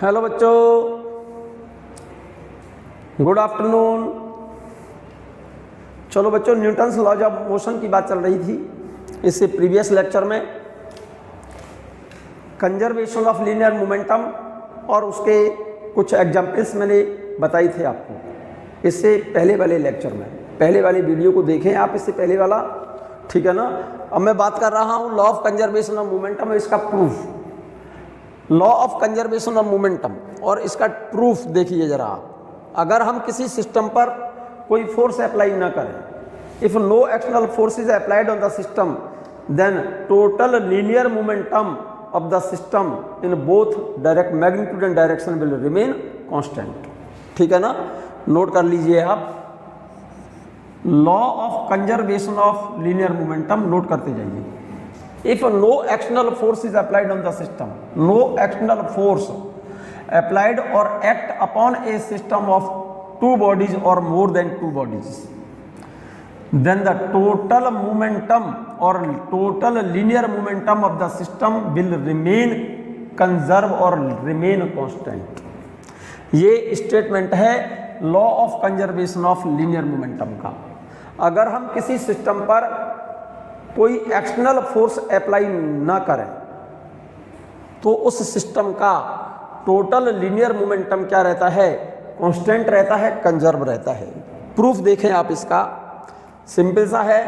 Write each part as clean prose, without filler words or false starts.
Hello बच्चों, good afternoon. चलो बच्चों, न्यूटन्स लॉज ऑफ मोशन की बात चल रही थी। इससे प्रीवियस लेक्चर में कंजर्वेशन ऑफ लीनियर मोमेंटम और उसके कुछ एग्जाम्पल्स मैंने बताई थे आपको। इससे पहले वाले लेक्चर में, पहले वाले वीडियो को देखें आप, इससे पहले वाला, ठीक है ना। अब मैं बात कर रहा हूँ law of conservation of momentum और इसका proof. Law of conservation of momentum और इसका प्रूफ देखिए जरा आप। अगर हम किसी सिस्टम पर कोई फोर्स अप्लाई ना करें, if no external force is applied on the system, then total linear momentum of the system in both direct magnitude and direction will remain constant. ठीक है ना, नोट कर लीजिए आप। Law of conservation of linear momentum note करते जाइए। If no external force is applied on the system, no external force applied or act upon a system of two bodies or more than two bodies, then the total momentum or total linear momentum of the system will remain conserved or remain constant. ये statement है law of conservation of linear momentum का। अगर हम किसी system पर कोई external force apply ना करें तो उस सिस्टम का टोटल लीनियर मोमेंटम क्या रहता है? कांस्टेंट रहता है, कंजर्व रहता है। प्रूफ देखें आप इसका, सिंपल सा है।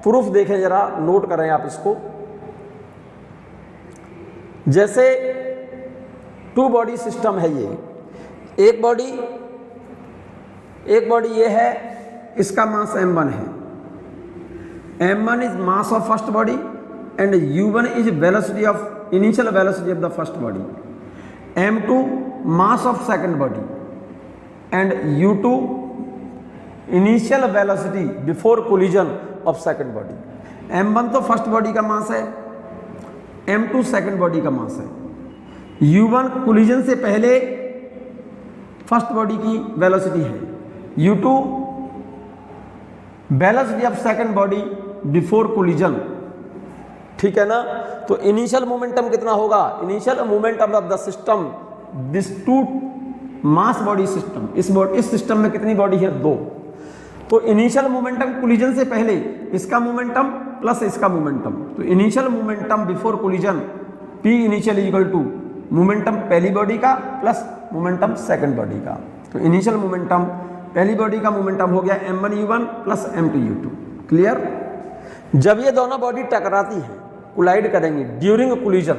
प्रूफ देखें जरा, नोट करें आप इसको। जैसे टू बॉडी सिस्टम है ये, एक बॉडी ये है, इसका मास m1 है। m1 is mass of first body and u1 is velocity of initial velocity of the first body, m2 mass of second body and u2 initial velocity before collision of second body। m1 तो first body का mass है, m2 second body का mass है, u1 collision से पहले first body की velocity है, u2 velocity of second body before collision. ठीक है ना। तो इनिशियल मोमेंटम कितना होगा? Initial momentum of the system, this two mass body system, इस सिस्टम में कितनी बॉडी है? दो। तो इनिशियल मोमेंटम कोलिजन से पहले इसका मोमेंटम प्लस इसका मोमेंटम, तो initial momentum before collision P initial equal to momentum पहली बॉडी का प्लस मोमेंटम सेकंड बॉडी का। तो इनिशियल मोमेंटम पहली बॉडी का मोमेंटम हो गया m1u1 प्लस m2u2। क्लियर। जब ये दोनों बॉडी टकराती हैं, कोलाइड करेंगी ड्यूरिंग कोलिजन,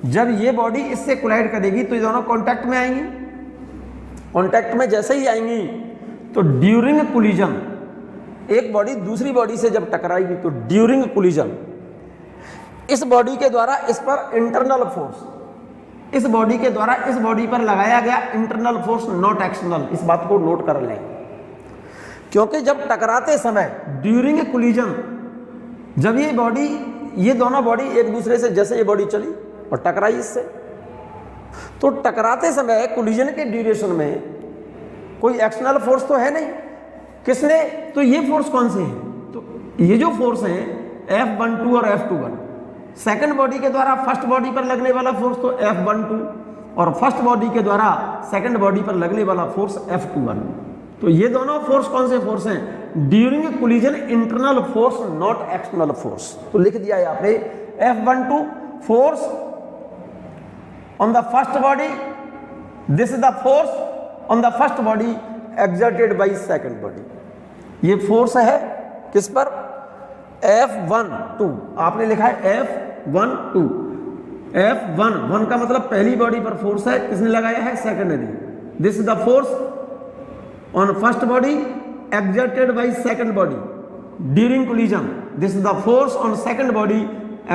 जब ये बॉडी इससे कोलाइड करेगी तो ये दोनों कांटेक्ट में आएंगी। कांटेक्ट में जैसे ही आएंगी तो ड्यूरिंग कोलिजन एक बॉडी दूसरी बॉडी से जब टकराएगी तो ड्यूरिंग कोलिजन इस बॉडी के द्वारा इस पर इंटरनल फोर्स, इस बॉडी के द्वारा इस बॉडी पर लगाया गया इंटरनल फोर्स, नॉट एक्सटर्नल, इस बात को नोट कर लें। क्योंकि जब टकराते समय ड्यूरिंग कोलिजन, जब ये दोनों बॉडी एक दूसरे से, जैसे ये बॉडी चली और टकराई इससे, तो टकराते समय कोलिजन के ड्यूरेशन में कोई एक्सटर्नल फोर्स तो है नहीं। किसने? तो ये फोर्स कौन से हैं? तो ये जो फोर्स है F12 और F21, सेकंड बॉडी के द्वारा फर्स्ट बॉडी पर लगने वाला फोर्स तो F12 और फर्स्ट बॉडी के द्वारा सेकंड बॉडी पर लगने वाला फोर्स F21। तो ये दोनों फोर्स कौन से फोर्स हैं? During collision internal force, not external force. तो लिख दिया है आपने F12 force on the first body, this is the force on the first body exerted by second body. ये फोर्स है किस पर? F12। आपने लिखा है F12। F1 का मतलब पहली बॉडी पर फोर्स है, किसने लगाया है? Secondary. This is the force on first body exerted by second body during collision, this is the force on second body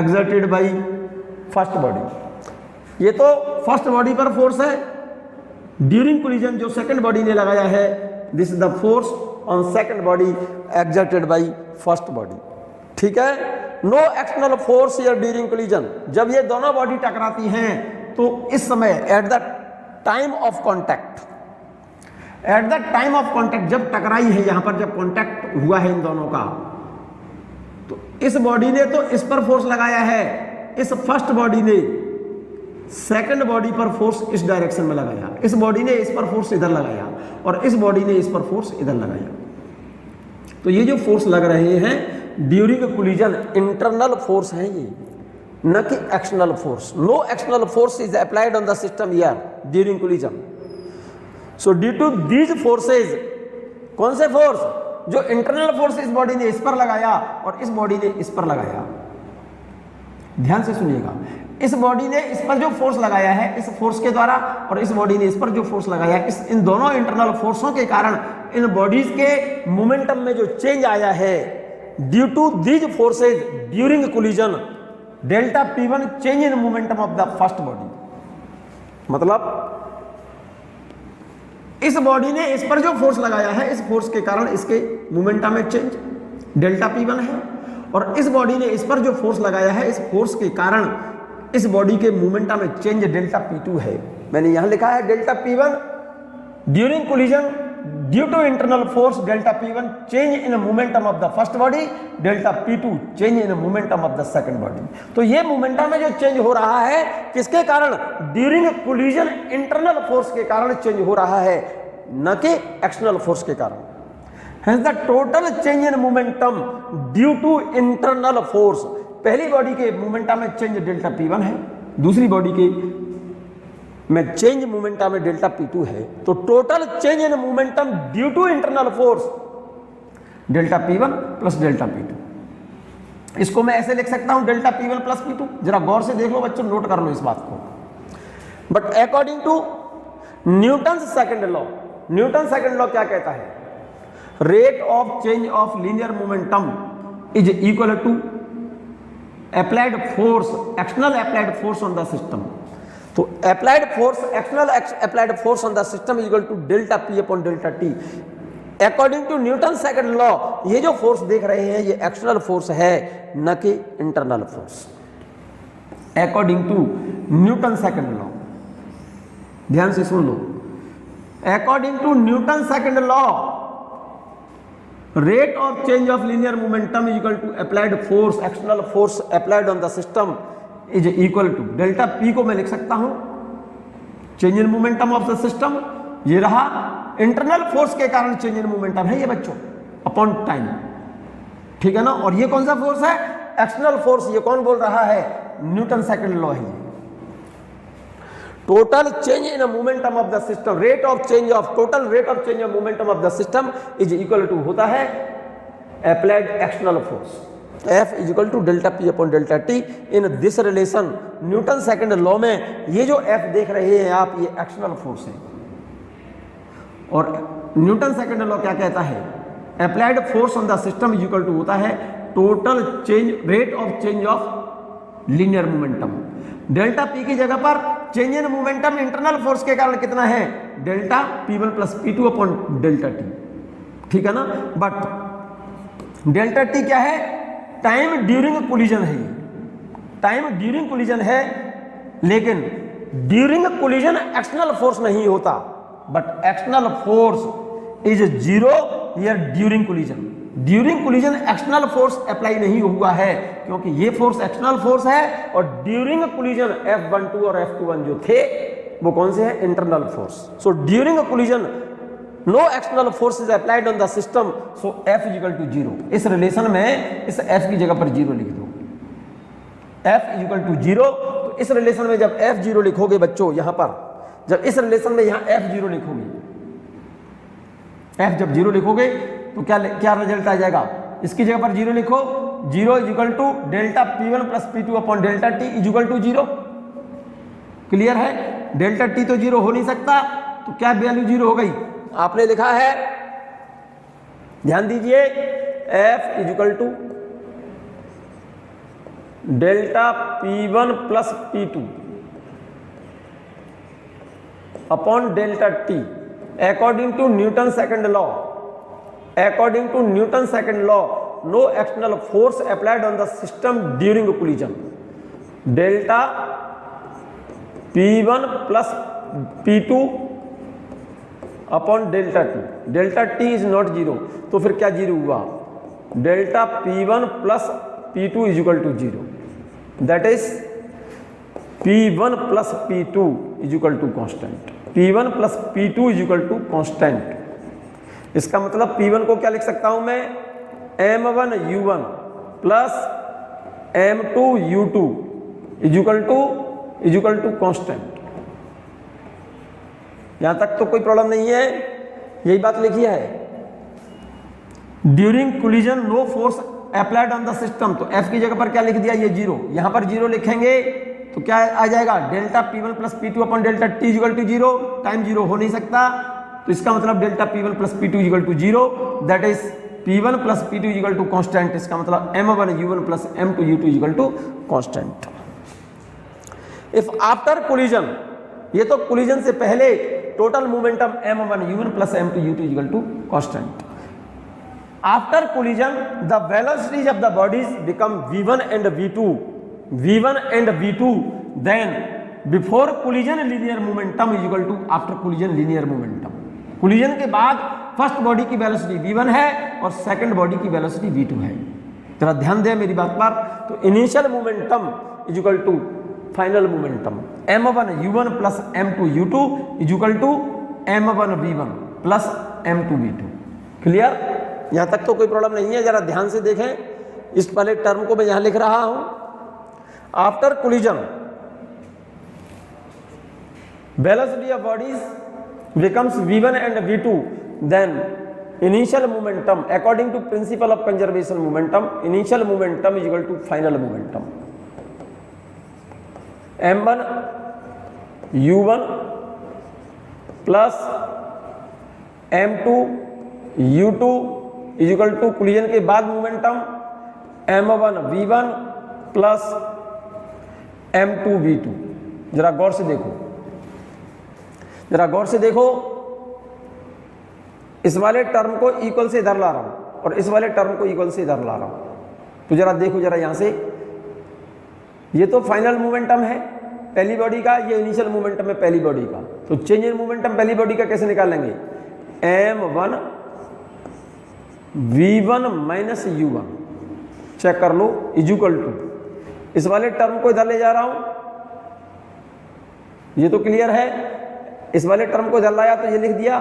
exerted by first body। ये तो फर्स्ट बॉडी पर फोर्स है, ड्यूरिंग कोलिजन जो second body ने लगाया है, this is the force on second body exerted by first body. ठीक है। No external force here during collision. जब ये दोनों बॉडी टकराती हैं तो इस समय at the time of contact, at the time of contact, जब टकराई है, यहां पर जब कॉन्टैक्ट हुआ है इन दोनों का, तो इस बॉडी ने तो इस पर फोर्स लगाया है, इस फर्स्ट बॉडी ने सेकंड बॉडी पर फोर्स इस डायरेक्शन में लगाया, इस बॉडी ने इस पर फोर्स इधर लगाया और इस बॉडी ने इस पर फोर्स इधर लगाया, तो ये जो फोर्स लग रहे हैं ड्यूरिंग कोलिजन इंटरनल फोर्स है ये, न कि external force. No external force is applied on the system here during collision. So due to these forces, कौन से फोर्स? जो इंटरनल फोर्स इस बॉडी ने इस पर लगाया और इस बॉडी ने इस पर लगाया। ध्यान से सुनिएगा, इस बॉडी ने इस पर जो फोर्स लगाया है इस फोर्स के द्वारा और इस बॉडी ने इस पर जो फोर्स लगाया है, इन दोनों इंटरनल फोर्सों के कारण इन बॉडीज के मोमेंटम में जो चेंज आया है, due to these forces during collision delta P1 change in momentum of the first body. मतलब इस बॉडी ने इस पर जो फोर्स लगाया है, इस फोर्स के कारण इसके मोमेंटम में चेंज डेल्टा P1 है, और इस बॉडी ने इस पर जो फोर्स लगाया है, इस फोर्स के कारण इस बॉडी के मोमेंटम में चेंज डेल्टा P2 है। मैंने यहां लिखा है delta P1 during collision due to internal force delta P1 change in momentum of the first body, delta P2 change in momentum of the second body. तो ये momentum में जो चेंज हो रहा है किसके कारण? ड्यूरिंग कोलिजन इंटरनल फोर्स के कारण चेंज हो रहा है, न कि एक्सटर्नल फोर्स के कारण। Hence the total change in momentum due to internal force, पहली बॉडी के मोमेंटम में चेंज डेल्टा P1 है, दूसरी बॉडी के में चेंज मोमेंटम में डेल्टा P2 है। तो total change in momentum due to internal force delta P1 plus delta P2। इसको मैं ऐसे लिख सकता हूं डेल्टा P1 प्लस P2। जरा गौर से देख लो बच्चों, नोट कर लो इस बात को। But according to Newton second law, Newton second law क्या कहता है? Rate of change of linear momentum is equal to applied force, external applied force on the system. तो applied force, external applied force on the system is equal to delta P upon delta T। According to Newton second law ये जो force देख रहे हैं ये external force है, न कि internal force. According to Newton second law, ध्यान से सुन लो, according to Newton second law rate of change of linear momentum is equal to applied force, external force applied on the system is equal to delta P को मैं लिख सकता हूं change in momentum of the system, ये रहा internal force के कारण change in momentum है ये बच्चों upon time, ठीक है ना। और ये कौन सा फोर्स है? External force. ये कौन बोल रहा है? न्यूटन सेकंड लॉ है। Total change in momentum of the system, rate of change of, total rate of change of momentum of the system is equal to होता है applied external force, F is equal to delta P upon delta T। In this relation Newton second law में ये जो F देख रहे हैं आप, ये एक्सटर्नल फोर्स है। और न्यूटन सेकंड लॉ क्या कहता है? Applied force on the system is equal to होता है total change, rate of change of linear momentum. Delta P की जगह पर change in momentum internal force के कारण कितना है? Delta P1 plus P2 upon delta T, ठीक है ना। बट डेल्टा T क्या है? टाइम ड्यूरिंग कोलिजन है, टाइम ड्यूरिंग कोलिजन है, लेकिन ड्यूरिंग कोलिजन एक्सटर्नल फोर्स नहीं होता, but external force is zero here during collision. During collision external force apply नहीं हुआ है क्योंकि ये फोर्स एक्सटर्नल फोर्स है, और ड्यूरिंग कोलिजन F12 और F21 जो थे वो कौन से हैं? Internal force. So during collision no external force is applied on the system, so F is equal to 0। इस रिलेशन में इस F की जगह पर 0 लिख दो, F इज इक्वल टू 0। तो इस रिलेशन में जब F0 लिखोगे बच्चों, यहां पर जब इस रिलेशन में यहां F0 लिखोगे, F जब 0 लिखोगे तो क्या रिजल्ट आ जाएगा? इसकी जगह पर 0 लिखो, 0 is equal to delta P1 plus P2 upon delta T is equal to 0। Clear है? डेल्टा T तो 0 हो नहीं सकता, तो क्या वैल्यू 0 हो गई? आपने लिखा है, ध्यान दीजिए, F is equal to delta P1 plus P2 upon delta T according to Newton second law. According to Newton's second law, no external force applied on the system during collision. Delta P1 plus P2 upon delta T. Delta T is not 0. तो फिर क्या 0 हुआ? Delta P1 plus P2 is equal to 0. That is P1 plus P2 is equal to constant. P1 plus P2 is equal to constant. इसका मतलब P1 को क्या लिख सकता हूं मैं, M1 U1 plus M2 U2 is equal to constant. यहां तक तो कोई प्रॉब्लम नहीं है, यही बात लिखी है। During collision no force applied on the system, तो F की जगह पर क्या लिख दिया, ये 0, यहां पर 0 लिखेंगे तो क्या आ जाएगा, delta P1 plus P2 upon delta T equal to 0, time 0 हो नहीं सकता, तो इसका मतलब delta P1 plus P2 equal to 0, that is P1 plus P2 equal to constant. इसका मतलब M1 U1 plus M2 U2 equal to constant. If after collision, ये तो कोलिजन से पहले total momentum M1 U1 plus M2 U2 equal to constant. After collision, the velocities of the bodies become v1 and v2. Then, before collision linear momentum is equal to after collision linear momentum. Collision के बाद first body की velocity v1 है और second body की velocity v2 है। जरा ध्यान दें मेरी बात पर। तो initial momentum is equal to final momentum m1 u1 plus m2 u2 is equal to m1 v1 plus m2 v2। Clear? यहां तक तो कोई प्रॉब्लम नहीं है। जरा ध्यान से देखें, इस वाले टर्म को मैं यहां लिख रहा हूं, after collision velocity of bodies becomes v1 and v2, then initial momentum according to principle of conservation momentum, initial momentum is equal to final momentum m1 u1 plus m2 u2 is equal to collision के बाद momentum m1 v1 plus m2 v2। जरा गौर से देखो, जरा गौर से देखो, इस वाले टर्म को इक्वल से इधर ला रहा हूं और इस वाले टर्म को इक्वल से इधर ला रहा हूं। तो जरा देखो, जरा यहां से, ये तो फाइनल मोमेंटम है पहली बॉडी का, ये इनिशियल मोमेंटम है पहली बॉडी का। तो चेंज इन मोमेंटम पहली बॉडी का कैसे निकालेंगे, m1 v1 minus u1, check कर लो, इज इक्वल टू, इस वाले टर्म को इधर ले जा रहा हूं, ये तो क्लियर है, इस वाले टर्म को इधर लाया तो ये लिख दिया।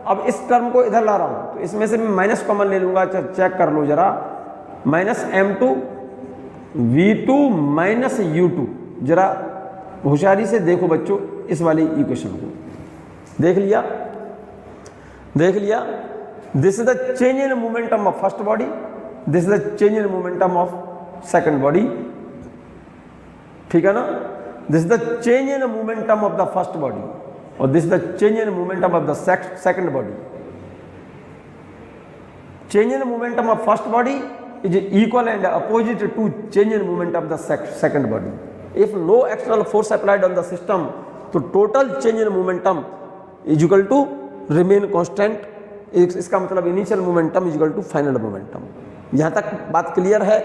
अब इस टर्म को इधर ला रहा हूं तो इसमें से मैं माइनस कॉमन ले लूंगा, चेक कर लो जरा, minus m2 v2 minus u2। जरा होशियारी से देखो बच्चों इस वाली इक्वेशन को, देख लिया, देख लिया। This is the change in momentum of first body, this is the change in momentum of second body, ठीक है ना। This is the change in momentum of the first body और this is the change in momentum of the second body. Change in momentum of first body is equal and opposite to change in moment of the second body. If no external force applied on the system, तो total change in momentum is equal to remain constant. इसका मतलब initial momentum is equal to final momentum. यहाँ तक बात clear है?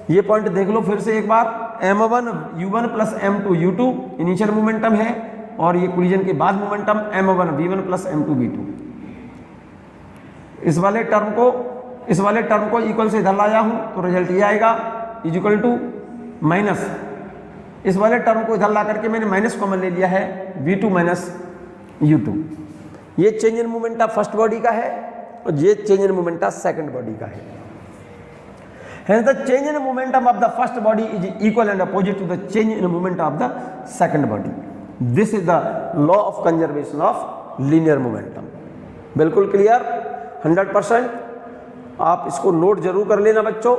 ये point देख लो फिर से एक बार, m1 u1 plus m2 u2 initial momentum है और ये कोलिजन के बाद momentum m1 v1 plus m2 v2। इस वाले टर्म को इक्वल से इधर लाया हूं तो रिजल्ट ये आएगा, इज इक्वल टू माइनस, इस वाले टर्म को इधर ला करके मैंने माइनस कॉमन ले लिया है, v2 माइनस u2। ये change in moment of first body का है और ये change in moment of second body का है। Hence the change in momentum of the first body is equal and opposite to the change in moment of the second body. This is the law of conservation of linear momentum. बिल्कुल clear, 100%। आप इसको note जरूर कर लेना बच्चों,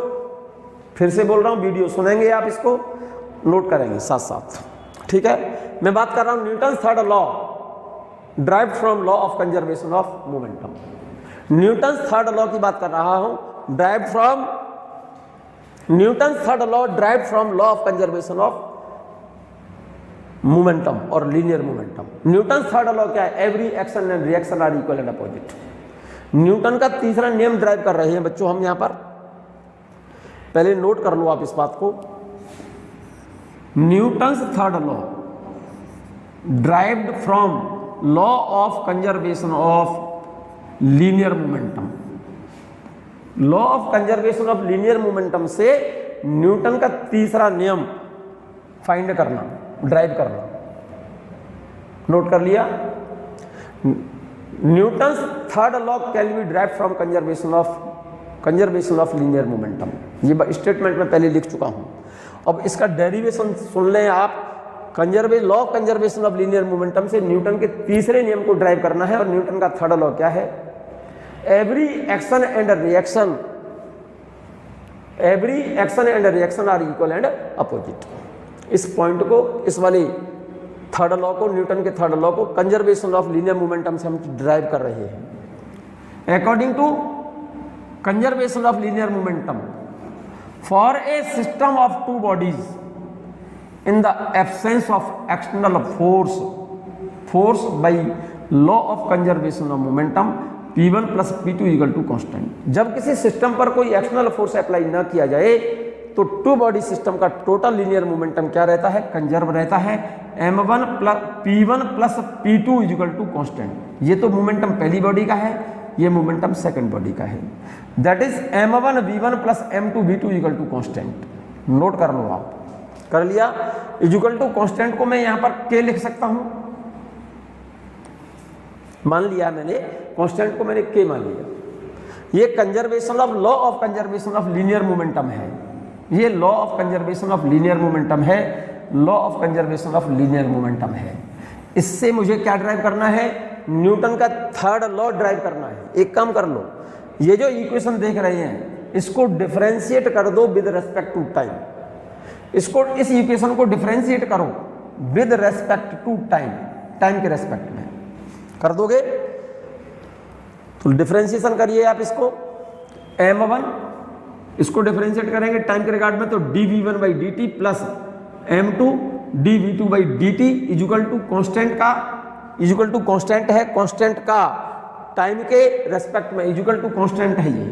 फिर से बोल रहा हूं, वीडियो सुनेंगे आप इसको नोट करेंगे साथ साथ, ठीक है। मैं बात कर रहा हूं Newton third law derived from law of conservation of momentum. Newton third law की बात कर रहा हूं, derived from Newton third law derived from law of conservation of momentum और linear momentum. Newton third law क्या है? Every action and reaction are equal and opposite. Newton का तीसरा नियम ड्राइव कर रहे हैं बच्चों हम यहां पर, पहले नोट कर लो आप इस बात को। Newton's third law derived from law of conservation of linear momentum. Law of conservation of linear momentum से न्यूटन का तीसरा नियम फाइंड करना, ड्राइव करना। नोट कर लिया? Newton's third law can be drive from conservation of linear momentum. ये statement में पहले लिख चुका हूं। अब इसका डेरिवेशन सुन लें आप। Law of conservation of linear momentum से न्यूटन के तीसरे नियम को ड्राइव करना है। और न्यूटन का थर्ड लॉ क्या है? Every action and reaction are equal and opposite. इस पॉइंट को, इस वाले थर्ड लॉ को, न्यूटन के थर्ड लॉ को कंजर्वेशन ऑफ लीनियर मोमेंटम से हम ड्राइव कर रहे हैं। According to conservation of linear momentum, for a system of two bodies in the absence of external force by law of conservation of momentum P1 plus P2 equal to constant। जब किसी system पर कोई external force apply ना किया जाए तो two body system का total linear momentum क्या रहता है? कंजर्व रहता है। m1 plus P1 plus P2 equal to constant. ये तो मोमेंटम पहली बॉडी का है, ये मोमेंटम सेकंड बॉडी का है। That is m1 v1 plus m2 v2 equal to constant. Note कर लो आप। कर लिया? इक्वल टू कांस्टेंट को मैं यहां पर k लिख सकता हूं। मान लिया मैंने, कांस्टेंट को मैंने k मान लिया। ये conservation of law of conservation of linear momentum है। ये law of conservation of linear momentum है। Law of conservation of linear momentum है। इससे मुझे क्या ड्राइव करना है? न्यूटन का थर्ड लॉ ड्राइव करना है। एक काम कर लो, ये जो इक्वेशन देख रहे हैं इसको डिफरेंशिएट कर दो विद रेस्पेक्ट टू टाइम। इस इक्वेशन को डिफरेंशिएट करो with respect to time, time के रेस्पेक्ट में कर दोगे तो डिफरेंशिएशन करिए आप इसको। m1 इसको डिफरेंशिएट करेंगे टाइम के रिगार्ड में तो dv1 by d t plus m2 dv2 by d t equal to constant का, इक्वल टू कॉन्स्टेंट है, कॉन्स्टेंट का टाइम के रेस्पेक्ट में इक्वल टू कॉन्स्टेंट है ये।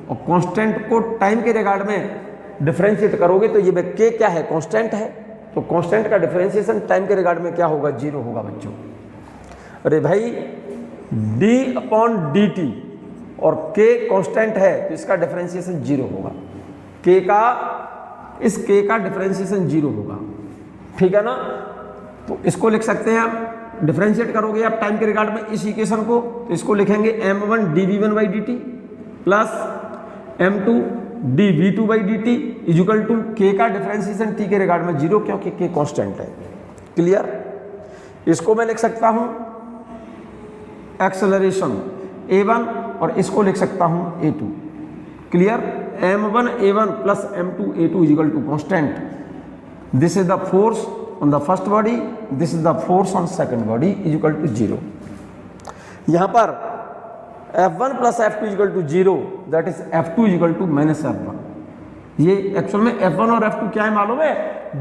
और कॉन्स्टेंट को टाइम के रिगार्ड में डिफरेंशिएट करोगे तो ये k क्या है? कांस्टेंट है। तो कांस्टेंट का डिफरेंशिएशन टाइम के रिगार्ड में क्या होगा? 0 होगा बच्चों। अरे भाई d अपॉन डी टी और k कांस्टेंट है तो इसका डिफरेंशिएशन 0 होगा। इस k का डिफरेंशिएशन 0 होगा। ठीक है ना? तो इसको लिख सकते हैं आप, डिफरेंशिएट करोगे आप टाइम के रिगार्ड में इस इक्वेशन को तो इसको लिखेंगे m1 dv1 by d t plus m2 dv2 by d t equal to k का डिफरेंशिएशन t के रिगार्ड में 0 क्योंकि k कांस्टेंट है। क्लियर? इसको मैं लिख सकता हूं एक्सेलरेशन a1 और इसको लिख सकता हूं a2। Clear? m1 a1 plus m2 a2 equal to constant. This is the force on the first body, this is the force on second body equal to 0। यहां पर F1 plus F2 equal to 0, that is F2 equal to minus F1। ये actual में F1 और F2 क्या है मालूम है?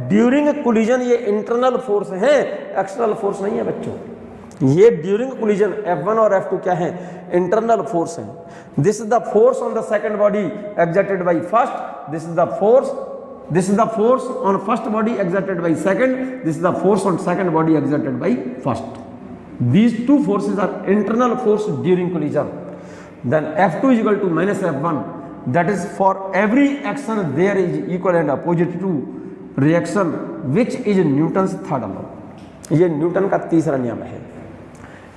During collision ये इंटरनल फोर्स है, एक्सटर्नल फोर्स नहीं है बच्चों। ये ड्यूरिंग कोलिजन F1 और F2 क्या है? इंटरनल फोर्स है। This is the force on the second body exerted by first, this is the force on first body exerted by second, this is the force on second body exerted by first. These two forces are internal force during collision. Then F2 is equal to minus F1. That is for every action there is equal and opposite to reaction, which is Newton's third law. ये Newton का तीसरा नियम है।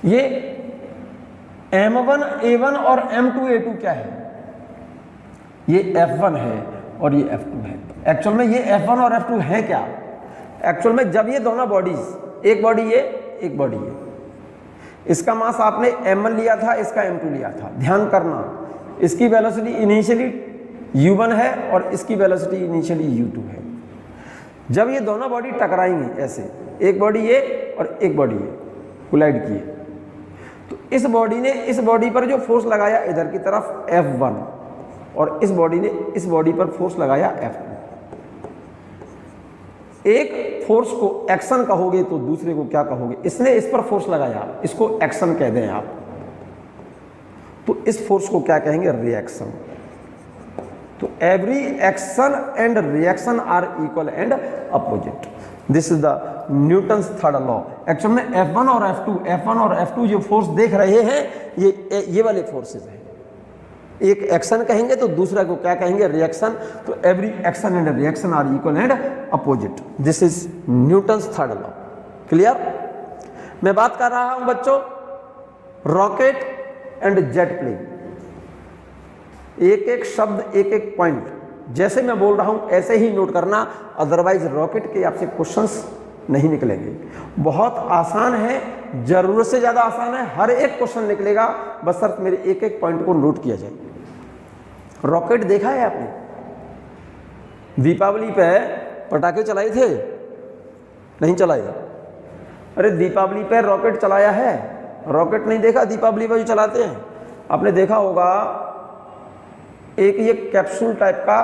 ये m1 a1 और m2 a2 क्या है? ये F1 है और ये F2 है। एक्चुअल में ये F1 और F2 है क्या? एक्चुअल में जब ये दोनों बॉडीज, एक बॉडी ये एक बॉडी ये, इसका मास आपने m1 लिया था, इसका m2 लिया था। ध्यान करना, इसकी वेलोसिटी इनिशियली u1 है और इसकी वेलोसिटी इनिशियली u2 है। जब ये दोनों बॉडी टकराएंगी ऐसे, एक बॉडी ये और एक बॉडी ये कोलाइड किए, तो इस बॉडी ने इस बॉडी पर जो फोर्स लगाया इधर की तरफ F1 और इस बॉडी ने इस बॉडी पर फोर्स लगाया F2। एक फोर्स को एक्शन कहोगे तो दूसरे को क्या कहोगे? इसने इस पर फोर्स लगाया, इसको एक्शन कह दें आप, तो इस फोर्स को क्या कहेंगे? रिएक्शन। तो every action and reaction are equal and opposite. This is the Newton's third law. Actual में F1 और F2 जो फोर्स देख रहे हैं ये वाले फोर्सेस हैं। एक एक्शन कहेंगे तो दूसरा को क्या कहेंगे, रिएक्शन। तो every action and reaction are equal and opposite. This is Newton's third law. Clear? मैं बात कर रहा हूं बच्चों रॉकेट एंड जेट प्लेन। एक एक शब्द एक एक पॉइंट जैसे मैं बोल रहा हूं ऐसे ही नोट करना, अदरवाइज रॉकेट के आपसे क्वेश्चंस नहीं निकलेंगे। बहुत आसान है, जरूरत से ज्यादा आसान है, हर एक क्वेश्चन निकलेगा, बस सिर्फ मेरे एक एक पॉइंट को नोट किया जाए। रॉकेट देखा है आपने? दीपावली पे पटाखे चलाए थे? नहीं चलाए? अरे दीपावली पे रॉकेट चलाया है? रॉकेट नहीं देखा दीपावली पे जो चलाते हैं? आपने देखा होगा एक ये कैप्सूल टाइप का,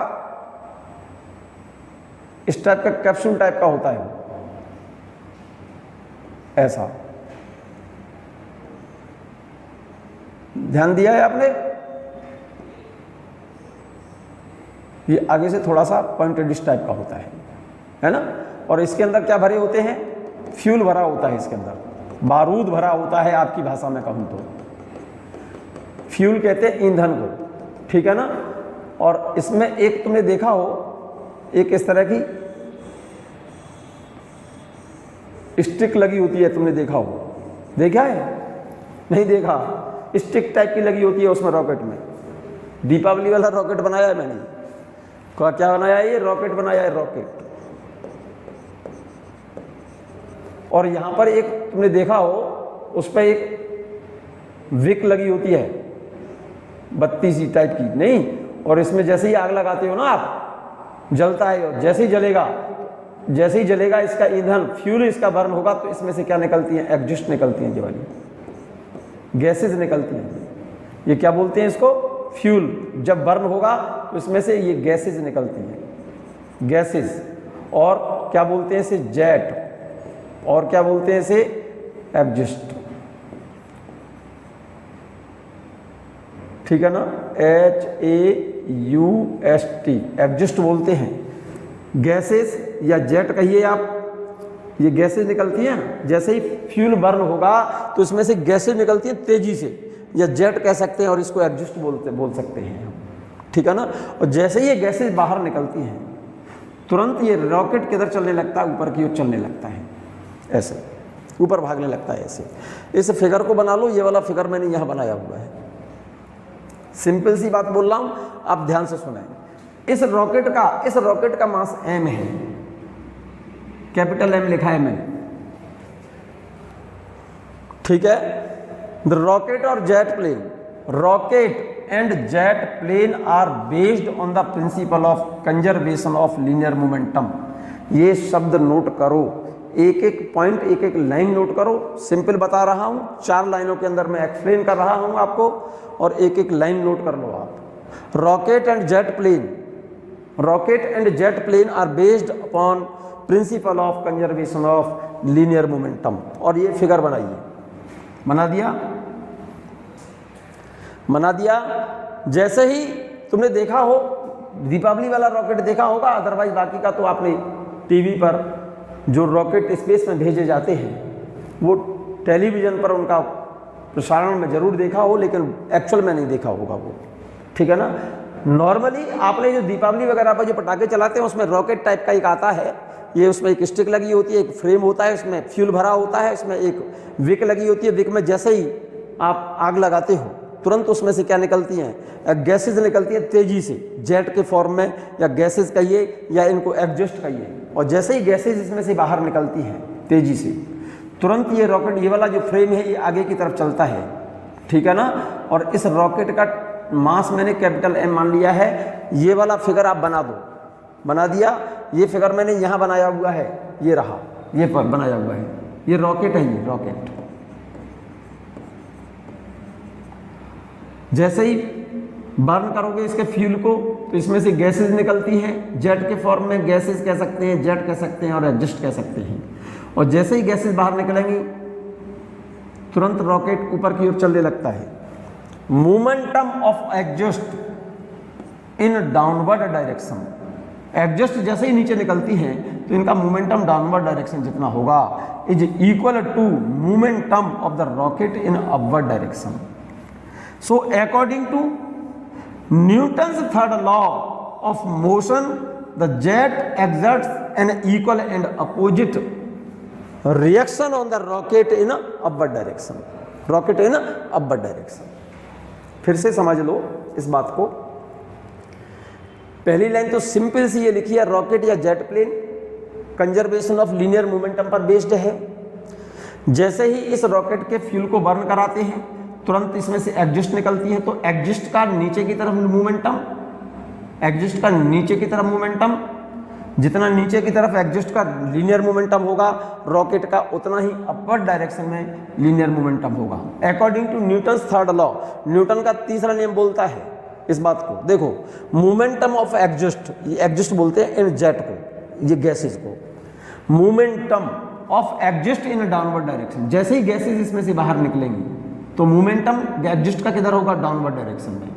इस टाइप का कैप्सूल टाइप का होता है, ऐसा। ध्यान दिया है आपने? ये आगे से थोड़ा सा पॉइंटेड इस टाइप का होता है ना? और इसके अंदर क्या भरे होते हैं? फ्यूल भरा होता है, इसके अंदर बारूद भरा होता है, आपकी भाषा में कहूं तो फ्यूल कहते हैं ईंधन को, ठीक है ना? और इसमें एक तुमने देखा हो, एक इस तरह की स्टिक लगी होती है, तुमने देखा हो? देखा है? नहीं देखा? स्टिक टाइप की लगी होती है उसमें रॉकेट में। दीपावली वाला रॉकेट बनाया है मैंने। क्या बनाया है? ये रॉकेट बनाया है, रॉकेट। और यहां पर एक तुमने देखा हो, उस पर एक विक लगी होती है, बत्ती सी टाइप की, नहीं? और इसमें जैसे ही आग लगाते हो ना आप, जलता है, और जैसे ही जलेगा इसका ईंधन, फ्यूल इसका बर्न होगा, तो इसमें से क्या निकलती है? एग्जॉस्ट निकलती है, ये वाली गैसेज निकलती हैं। ये क्या बोलते हैं इसको? फ्यूल। जब बर्न होगा तो इसमें से ये गैसेज निकलती हैं, गैसेज। और क्या बोलते हैं इसे? जेट। और क्या बोलते हैं इसे? एग्जॉस्ट। ठीक है ना? HAUST, एग्जॉस्ट बोलते हैं। गैसेस या जेट कहिए आप, ये गैसेस निकलती हैं। जैसे ही फ्यूल बर्न होगा तो इसमें से गैसेस निकलती हैं तेजी से, या जेट कह सकते हैं, और इसको एग्जॉस्ट बोल सकते हैं, ठीक है ना? और जैसे ही ये गैसेस बाहर निकलती हैं, तुरंत ये रॉकेट किधर चलने लगता है? ऊपर की ओर चलने लगता है, ऐसे ऊपर भागने लगता है, ऐसे। इस फिगर को बना लो, ये वाला फिगर मैंने यहाँ बनाया हुआ है। सिंपल सी बात बोल रहा हूँ, आप ध्यान से सुनें। इस रॉकेट का मास m है, कैपिटल M लिखा है मैंने, ठीक है? द रॉकेट और jet plane, rocket and jet plane are based on the principle of conservation of linear momentum. ये शब्द नोट करो, एक एक पॉइंट, एक एक लाइन नोट करो। सिंपल बता रहा हूं, 4 लाइनों के अंदर मैं एक्सप्लेन कर रहा हूं आपको, और एक एक लाइन नोट कर लो आप। Rocket and jet plane are based upon principle of conservation of linear momentum. और ये फिगर बनाइए, बना दिया। जैसे ही तुमने देखा हो, दीपावली वाला रॉकेट देखा होगा, अदरवाइज बाकी का तो आपने टीवी पर जो रॉकेट स्पेस में भेजे जाते हैं वो टेलीविज़न पर उनका प्रसारण में जरूर देखा हो, लेकिन एक्चुअल में नहीं देखा होगा वो, ठीक है ना? नॉर्मली आपने जो दीपावली वगैरह पर जो पटाखे चलाते हैं उसमें रॉकेट टाइप का एक आता है, ये उसमें एक स्टिक लगी होती है, एक फ्रेम होता है, उसमें फ्यूल भरा होता है, उसमें एक विक लगी होती है। विक में जैसे ही आप आग लगाते हो तुरंत उसमें से क्या निकलती हैं? गैसेज निकलती हैं तेजी से, जेट के फॉर्म में, या गैसेज कहिए या इनको एग्जॉस्ट कहिए। और जैसे ही गैसेज इसमें से बाहर निकलती हैं तेजी से, तुरंत ये रॉकेट, ये वाला जो फ्रेम है, ये आगे की तरफ चलता है, ठीक है ना? और इस रॉकेट का मास मैंने कैपिटल M मान लिया है। ये वाला फिगर आप बना दिया। ये फिगर मैंने यहाँ बनाया हुआ है, ये रहा, ये बनाया हुआ है, ये रॉकेट है, ये रॉकेट। जैसे ही बर्न करोगे इसके फ्यूल को तो इसमें से गैसेज निकलती हैं, जेट के फॉर्म में गैसेज कह सकते हैं, जेट कह सकते हैं और एग्जॉस्ट कह सकते हैं। और जैसे ही गैसेज बाहर निकलेंगी तुरंत रॉकेट ऊपर की ओर चलने लगता है। Momentum of exhaust in downward direction, exhaust जैसे ही नीचे निकलती हैं तो इनका मोमेंटम डाउनवर्ड डायरेक्शन जितना होगा is equal to momentum of the rocket in upward direction. So according to Newton's third law of motion the jet exerts an equal and opposite reaction on the rocket in upward direction. Rocket in upward direction. फिर से समझ लो इस बात को। पहली line तो simple सी ये लिखी है, रॉकेट या jet plane conservation of linear momentum पर बेस्ड है। जैसे ही इस रॉकेट के फ्यूल को बर्न कराते हैं तुरंत इसमें से एग्जिस्ट निकलती है, तो एग्जिस्ट का नीचे की तरफ मोमेंटम, एग्जिस्ट का नीचे की तरफ मोमेंटम, जितना नीचे की तरफ एग्जिस्ट का लीनियर मोमेंटम होगा रॉकेट का उतना ही अपवर्ड डायरेक्शन में लीनियर मोमेंटम होगा। According to Newton's third law, Newton का तीसरा नियम बोलता है इस बात को। देखो मोमेंटम ऑफ एग्जिस्ट, ये एग्जिस्ट बोलते हैं इन जेट को, ये गैसेज को, momentum of exhaust in downward direction. जैसे ही गैसेज इसमें से बाहर निकलेंगी तो मोमेंटम एग्जिस्ट का किधर होगा, डाउनवर्ड डायरेक्शन में,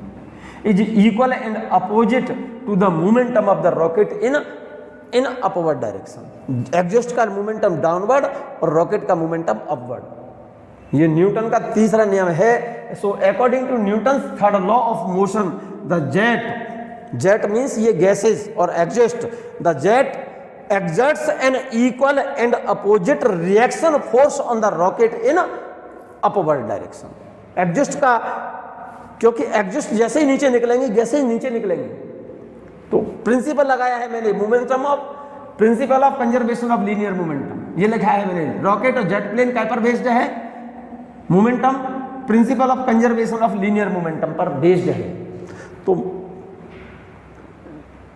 is equal and opposite to the momentum of the rocket in upward direction. Exhaust का मोमेंटम डाउनवर्ड और रॉकेट का मोमेंटम अपवर्ड। ये न्यूटन का तीसरा नियम है। So according to Newton third law of motion the jet means ये gases और exhaust, the jet exerts an equal and opposite reaction force on the rocket in upward direction. Exist का, क्योंकि exist जैसे ही नीचे निकलेंगे, जैसे ही नीचे निकलेंगे तो प्रिंसिपल लगाया है मैंने momentum of, principal of conservation of linear momentum, ये लिखा है मैंने। रॉकेट और जेट प्लेन क्या पर बेस्ड है, momentum, principal of conservation of linear momentum पर बेस्ड है। तो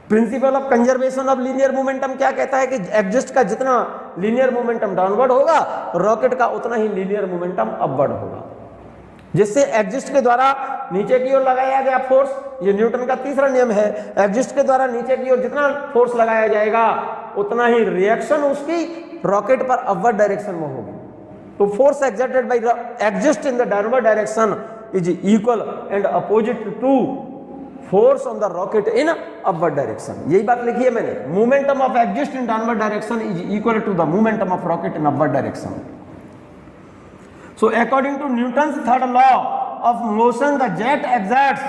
principal of conservation of linear momentum क्या कहता है कि एग्जिस्ट का जितना लीनियर मोमेंटम डाउनवर्ड होगा रॉकेट का उतना ही लीनियर मोमेंटम अपवर्ड होगा, जिससे एग्जिस्ट के द्वारा नीचे की ओर लगाया गया फोर्स, ये न्यूटन का तीसरा नियम है, एग्जिस्ट के द्वारा नीचे की ओर जितना फोर्स लगाया जाएगा उतना ही रिएक्शन उसकी रॉकेट पर अपवर्ड डायरेक्शन में होगी। तो force exerted by exhaust in the downward direction is equal and opposite to force on the rocket in upward direction. यही बात लिखी है मैंने, momentum of exhaust in downward direction is equal to the momentum of rocket in upward direction. So according to Newton's third law of motion the jet exerts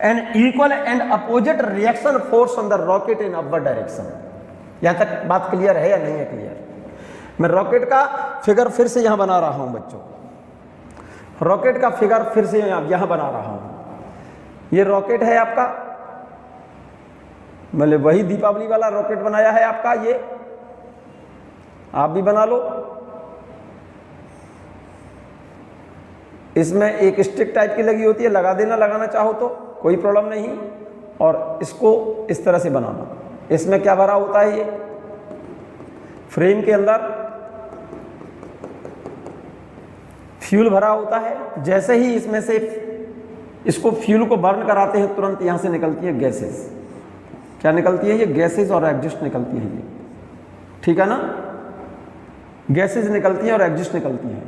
an equal and opposite reaction force on the rocket in upward direction. यहां तक बात clear है या नहीं है clear? मैं rocket का figure फिर से यहां बना रहा हूं बच्चों, रॉकेट का फिगर फिर से यहां बना रहा हूं। ये रॉकेट है आपका, मैंने वही दीपावली वाला रॉकेट बनाया है आपका, ये आप भी बना लो। इसमें एक स्टिक टाइप की लगी होती है, लगा देना, लगाना चाहो तो कोई प्रॉब्लम नहीं। और इसको इस तरह से बनाना, इसमें क्या भरा होता है, ये फ्रेम के अंदर फ्यूल भरा होता है। जैसे ही इसमें से इसको फ्यूल को बर्न कराते हैं तुरंत यहां से निकलती है गैसेस। क्या निकलती है? ये गैसेस और एग्जिस्ट निकलती है, ये ठीक है ना, गैसेस निकलती है और एग्जिस्ट निकलती है।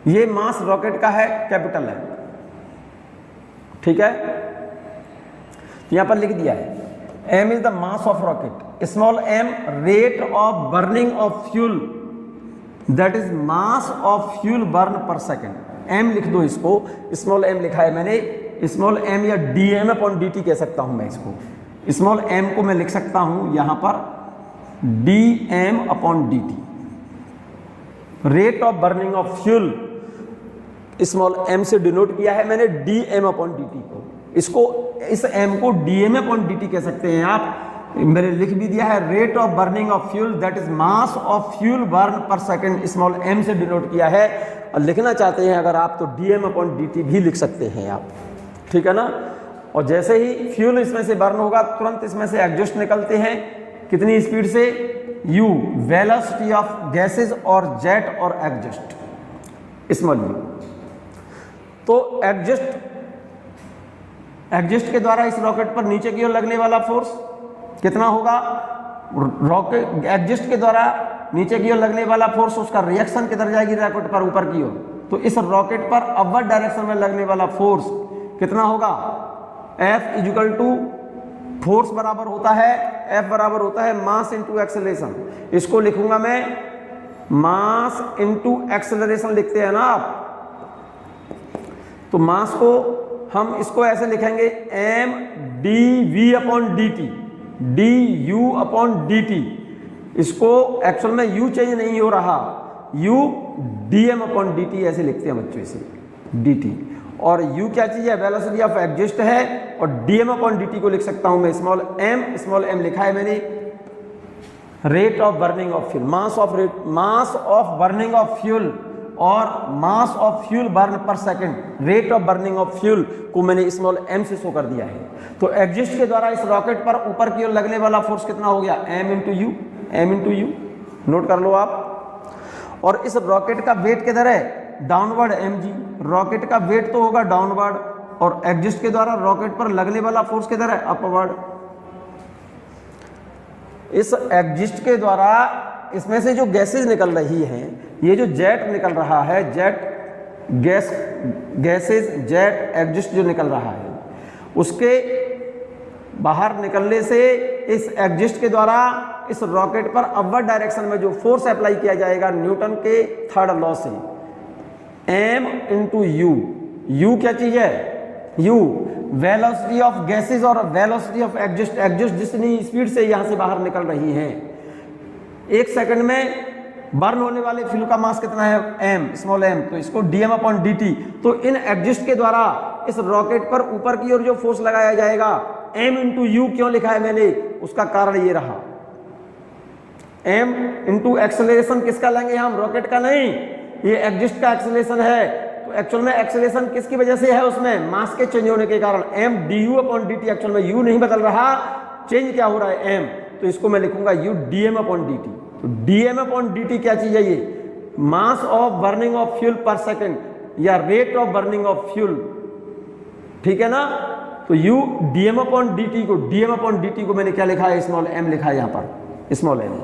ये मास रॉकेट का है, कैपिटल है, ठीक है। यहां पर लिख दिया है m is the mass of rocket, small m rate of burning of fuel, that is mass of fuel burn पर सेकेंड। m लिख दो इसको, स्मॉल m लिखा है मैंने, स्मॉल m या dm अपॉन dt कह सकता हूं मैं इसको। स्मॉल m को मैं लिख सकता हूं यहां पर dm upon dt, rate of burning of fuel small m से डिनोट किया है मैंने dm अपॉन dt को। इसको, इस m को dm अपॉन dt कह सकते हैं आप। मैंने लिख भी दिया है rate of burning of fuel that is mass of fuel burn पर सेकंड, स्मॉल m से डिनोट किया है। और लिखना चाहते हैं अगर आप तो dm अपॉन dt भी लिख सकते हैं आप, ठीक है ना। और जैसे ही फ्यूल इसमें से बर्न होगा तुरंत इसमें से एग्जॉस्ट निकलते हैं, कितनी स्पीड से, u वेलोसिटी ऑफ गैसेस और जेट और एग्जॉस्ट, स्मॉल u। तो एग्जॉस्ट के द्वारा इस रॉकेट पर नीचे की ओर लगने वाला फोर्स कितना होगा, रॉकेट एग्जॉस्ट के द्वारा नीचे की ओर लगने वाला फोर्स, उसका रिएक्शन किधर जाएगी, रॉकेट पर ऊपर की ओर। तो इस रॉकेट पर अपवर्ड डायरेक्शन में लगने वाला फोर्स कितना होगा, F इक्वल टू फोर्स बराबर होता है, F बराबर होता है मास इंटू एक्सेलरेशन। इसको लिखूंगा मैं मास इंटू एक्सेलरेशन लिखते हैं ना आप। तो मास को हम इसको ऐसे लिखेंगे M D V upon D T, D U upon D T. इसको एक्चुअल में यू चेंज नहीं हो रहा, U D M upon D T ऐसे लिखते हैं बच्चों इसे, डी टी। और यू क्या चीज है, वेलोसिटी ऑफ एग्जिस्ट है, और D M upon D T को लिख सकता हूं मैं स्मॉल एम लिखा है मैंने, rate of burning of fuel, mass of burning of fuel और मास ऑफ फ्यूल बर्न पर second, rate of burning of fuel को मैंने स्मॉल एम से शो कर दिया है। तो एग्जिस्ट के द्वारा इस रॉकेट पर ऊपर की ओर लगने वाला फोर्स कितना हो गया, एम इंटू यू, नोट कर लो आप। और इस रॉकेट का वेट किधर है, डाउनवर्ड एम जी, रॉकेट का वेट तो होगा डाउनवर्ड, और एग्जिस्ट के द्वारा रॉकेट पर लगने वाला फोर्स किधर है, अपवर्ड। इस एग्जिस्ट के द्वारा इसमें से जो गैसेज निकल रही हैं, ये जो जेट निकल रहा है, जेट गैसेज जेट एग्जिस्ट जो निकल रहा है, उसके बाहर निकलने से इस एग्जिस्ट के द्वारा इस रॉकेट पर अपवर्ड डायरेक्शन में जो फोर्स अप्लाई किया जाएगा न्यूटन के थर्ड लॉ से, एम इंटू यू क्या चीज है, यू वेलोसिटी ऑफ गैसेज और वेलोसिटी ऑफ एग्जिस्ट जितनी स्पीड से यहां से बाहर निकल रही हैं, एक सेकंड में बर्न होने वाले फ्यूल का मास कितना है, एम, स्मॉल एम, तो इसको डीएम अपॉन डी। तो इन एग्जिस्ट के द्वारा इस रॉकेट पर ऊपर की ओर जो फोर्स लगाया जाएगा, एम इंटू यू क्यों लिखा है मैंने, उसका कारण ये रहा, एम इंटू एक्सेलरेशन किसका लेंगे हम, रॉकेट का नहीं, ये एग्जिस्ट का एक्सेलरेशन है। तो एक्चुअल में एक्सेलरेशन किसकी वजह से है, उसमें मास के चेंज होने के कारण, M D U upon D T, actual में यू नहीं बदल रहा, चेंज क्या हो रहा है, एम, तो इसको मैं लिखूंगा u D M upon D t. तो d M upon D t क्या चीज है, ये mass of burning of fuel per second या rate of burning of fuel, ठीक है ना। तो u D M upon D T को, d M upon D T को मैंने क्या लिखा है, स्मॉल एम लिखा है यहाँ पर, स्मॉल एम।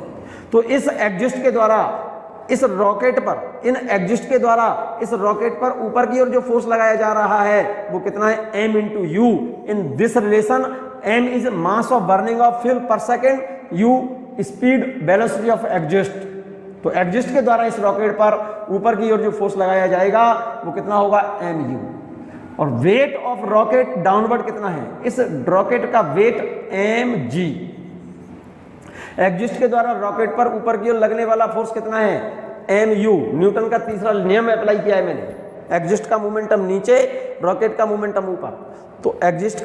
तो इस एग्जिस्ट के द्वारा इस रॉकेट पर, इन एग्जिस्ट के द्वारा इस रॉकेट पर ऊपर की ओर जो फोर्स लगाया जा रहा है वो कितना है, m into u. In this relation m is mass of burning of fuel per second, u speed velocity of exhaust. तो एग्जिस्ट के द्वारा इस रॉकेट पर ऊपर की ओर जो फोर्स लगाया जाएगा वो कितना होगा, एम यू। और वेट ऑफ रॉकेट डाउनवर्ड कितना है, इस रॉकेट का वेट एम जी। एग्जिस्ट के द्वारा रॉकेट पर ऊपर की ओर लगने वाला फोर्स कितना है, एम यू। न्यूटन का तीसरा नियम अप्लाई किया है मैंने, एग्जिस्ट का मोमेंटम नीचे, रॉकेट का मोमेंटम ऊपर। तो एग्जिस्ट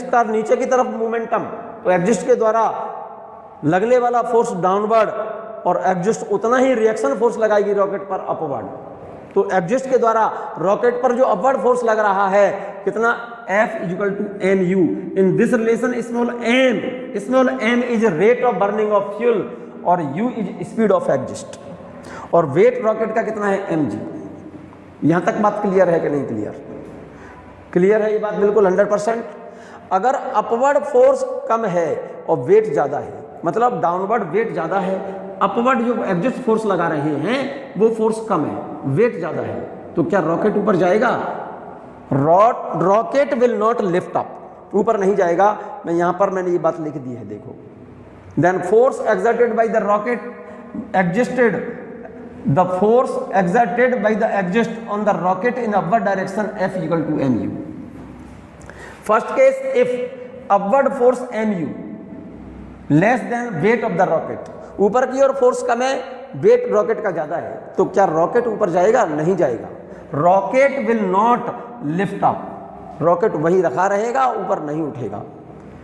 का नीचे की तरफ मोमेंटम, तो एग्जिस्ट के द्वारा लगने वाला फोर्स डाउनवर्ड, और एग्जिस्ट उतना ही रिएक्शन फोर्स लगाएगी रॉकेट पर अपवर्ड। तो एग्जिस्ट के द्वारा रॉकेट पर जो अपवर्ड फोर्स लग रहा है कितना, F equal to M u. In this relation small m is rate of burning of fuel और u is speed of exhaust, और वेट रॉकेट का कितना है, एम जी। यहां तक बात क्लियर है कि नहीं क्लियर है ये बात बिल्कुल 100%। अगर अपवर्ड फोर्स कम है और वेट ज्यादा है, मतलब डाउनवर्ड वेट ज्यादा है, अपवर्ड जो एग्जिस्ट फोर्स लगा रहे हैं वो फोर्स कम है, वेट ज्यादा है, तो क्या रॉकेट ऊपर जाएगा, rocket will not lift up, ऊपर नहीं जाएगा। मैं यहां पर मैंने ये बात लिख दी है, देखो। Then force exerted by the rocket exhausted, the force exerted by the exhaust on the rocket in upward direction F equal to M U. First case, if upward force M U less than weight of the rocket, ऊपर की ओर force कम है, wait rocket का ज्यादा है, तो क्या rocket ऊपर जाएगा, नहीं जाएगा। Rocket will not lift up, rocket वहीं रखा रहेगा, ऊपर नहीं उठेगा,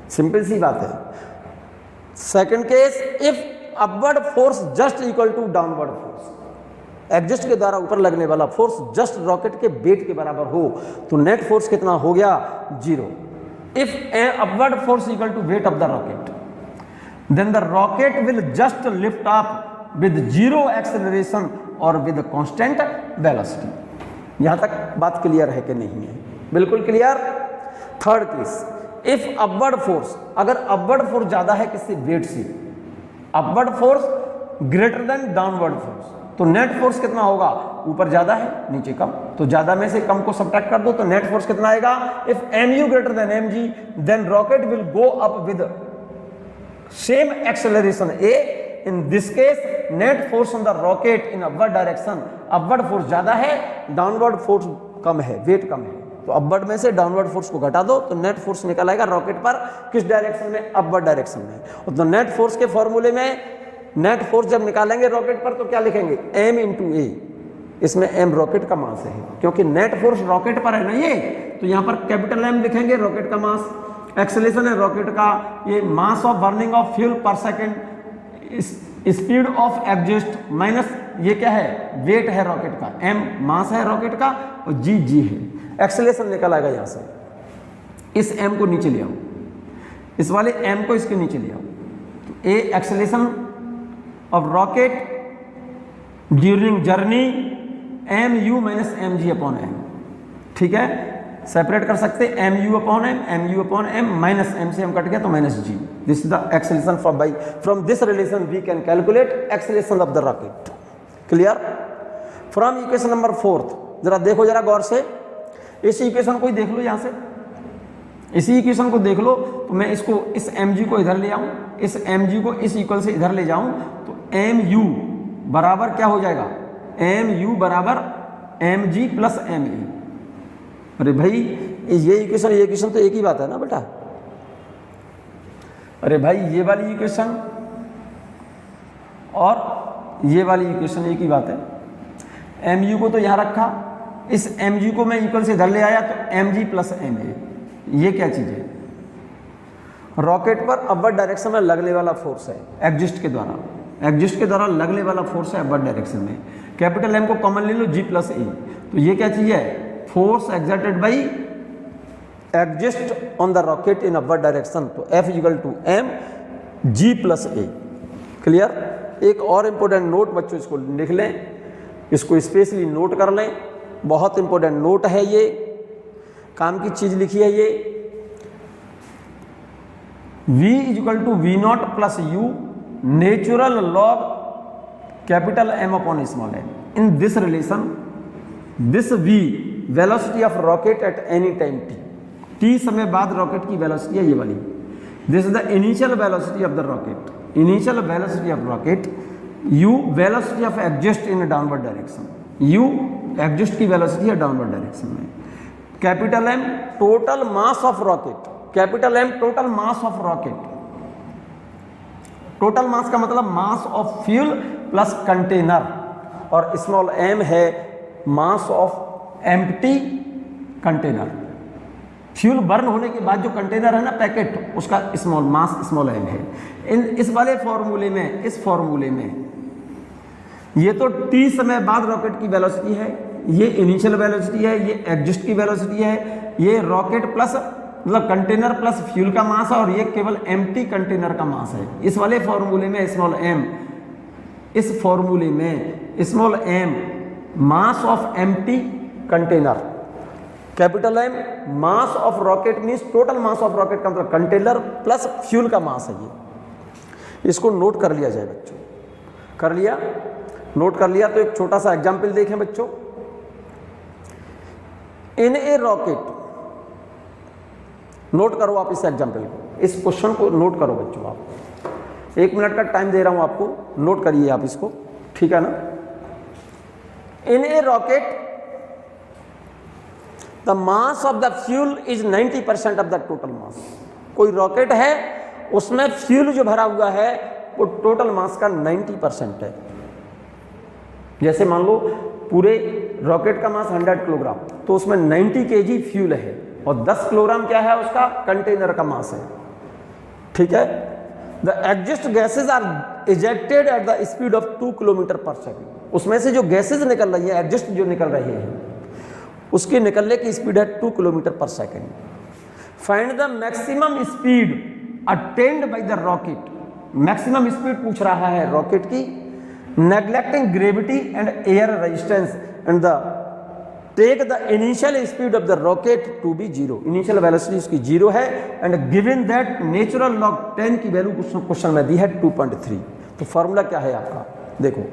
सिंपल सी बात है। Second case, if upward force just equal to downward force, exhaust के द्वारा ऊपर लगने वाला फोर्स जस्ट रॉकेट के वेट के बराबर हो, तो नेट फोर्स कितना हो गया, 0। If upward force equal to weight of the rocket, then the rocket will just lift up with zero acceleration और with constant velocity। यहां तक बात क्लियर है कि नहीं है, बिल्कुल clear. Third case, if upward force, अगर अपवर्ड फोर्स ज्यादा है किससे, वेट से, upward force greater then downward force, तो नेट फोर्स कितना होगा, ऊपर ज्यादा है नीचे कम, तो ज्यादा में से कम को सब्ट्रैक्ट कर दो, तो नेट फोर्स कितना आएगा, if M U greater than M G, then rocket will go up with same acceleration A। in this case net force on the rocket in upward direction, upward force ज्यादा है, downward force कम है, wait कम है, तो upward में से downward force को घटा दो तो नेट फोर्स निकल आएगा रॉकेट पर किस डायरेक्शन में, अपवर्ड डायरेक्शन में। तो नेट फोर्स के फॉर्मूले में नेट फोर्स जब निकालेंगे रॉकेट पर तो क्या लिखेंगे, m इंटू ए, इसमें m रॉकेट का मास है क्योंकि नेट फोर्स रॉकेट पर है ना ये, तो यहाँ पर कैपिटल M लिखेंगे रॉकेट का मास, एक्सेलरेशन है रॉकेट का, ये mass of burning of fuel per second, speed of exhaust minus ये क्या है, वेट है रॉकेट का, m मास है रॉकेट का और g है, एक्सेलरेशन निकल आएगा यहाँ से। इस m को नीचे ले आओ, इस वाले m को इसके नीचे ले आओ, तो a acceleration of rocket during journey mu minus mg upon m, ठीक है, सेपरेट कर सकते हैं mu अपॉन m माइनस m से m कट गया तो minus g। This is the acceleration from this relation we can calculate acceleration of the rocket. Clear? From equation number 4 जरा देखो जरा गौर से, इस इक्वेशन को ही देख लो, यहाँ से इसी इक्वेशन को देख लो, तो मैं इसको इस mg को इधर ले आऊं, इस mg को इस इक्वल से इधर ले जाऊं तो mu बराबर क्या हो जाएगा, mu बराबर mg प्लस me। अरे भाई ये इक्वेशन तो एक ही बात है ना बेटा, अरे भाई ये वाली इक्वेशन और ये वाली इक्वेशन एक ही बात है। mu को तो यहाँ रखा, इस mg को मैं इक्वल से इधर ले आया तो mg प्लस ma, ये क्या चीज है, रॉकेट पर अपवर्ड डायरेक्शन में लगने वाला फोर्स है एग्जिस्ट के द्वारा लगने वाला फोर्स है अपवर्ड डायरेक्शन में। कैपिटल M को कॉमन ले लो g प्लस ए, तो ये क्या चीज है, force exerted by exhaust on the rocket in upward direction, तो F equal to m g plus A. Clear? एक और इंपॉर्टेंट नोट बच्चों इसको लिख लें, इसको स्पेशली नोट कर लें, बहुत इंपॉर्टेंट नोट है ये, काम की चीज लिखी है ये, v equal to V naught plus u natural log capital M upon small m। In this relation this v velocity of rocket at any time t समय बाद रॉकेट की वेलोसिटी है ये वाली, this is the initial velocity of the rocket, initial velocity of rocket, u velocity of exhaust in downward direction, u exhaust की velocity है downward direction में, capital M total mass of rocket, capital M total mass of rocket, total mass का मतलब mass of fuel plus container, और small m है mass of empty container, fuel burn होने के बाद जो कंटेनर है ना पैकेट, उसका स्मॉल मास स्मॉल m है। इस वाले फॉर्मूले में, इस फॉर्मूले में ये तो t समय बाद रॉकेट की वेलोसिटी है, ये इनिशियल वेलोसिटी है, ये एग्जिस्ट की वेलोसिटी है, ये रॉकेट प्लस मतलब कंटेनर प्लस फ्यूल का मास है, और ये केवल एम्प्टी कंटेनर का मास है। इस वाले फॉर्मूले में स्मॉल m, इस फॉर्मूले में small m mass of empty container, capital M mass of rocket means total mass of rocket का मतलब कंटेनर प्लस फ्यूल का मास है ये। इसको नोट कर लिया जाए बच्चों, कर लिया, नोट कर लिया। तो एक छोटा सा एग्जांपल देखें बच्चों, इन ए रॉकेट, नोट करो आप इस एग्जांपल को, इस क्वेश्चन को नोट करो बच्चों। आप 1 मिनट का टाइम दे रहा हूं आपको, नोट करिए आप इसको, ठीक है ना। In a rocket the mass of the fuel is 90% of the total mass. कोई रॉकेट है उसमें फ्यूल जो भरा हुआ है वो टोटल मास का 90% है। जैसे मान लो पूरे रॉकेट का मास 100 किलोग्राम, तो उसमें 90 kg फ्यूल है और 10 किलोग्राम क्या है उसका कंटेनर का मास है, ठीक है। The exhaust gases are ejected at the speed of 2 kilometre per second. उसमें से जो गैसेज निकल रही है, एग्जिस्ट जो निकल रही है, उसके निकलने की स्पीड है 2 kilometre per second. Find the maximum speed attained by the rocket. Maximum speed पूछ रहा है रॉकेट की, neglecting gravity and air resistance and the take the initial speed of the rocket to be 0। Initial velocity उसकी 0 है and given that natural log 10 की value question में दी है 2.3। तो फॉर्मूला क्या है आपका, देखो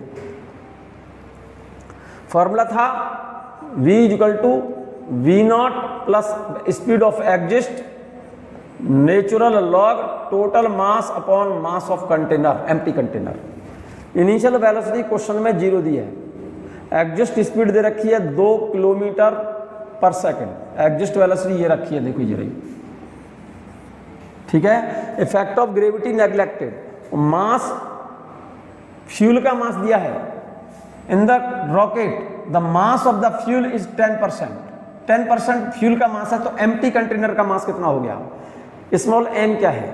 फॉर्मूला था v equal to V naught plus speed of exhaust natural log total mass upon mass of container, empty container. Initial velocity question में 0 दी है, एग्जिस्ट स्पीड दे रखी है 2 kilometre per second. Exhaust velocity ये रखी है, देखो ये रही, ठीक है। Effect of gravity neglected, mass, fuel का मास दिया है इन the rocket, the mass of the fuel is 10%, 10% fuel का मास है, तो एम्प्टी कंटेनर का मास कितना हो गया, स्मॉल एम क्या है,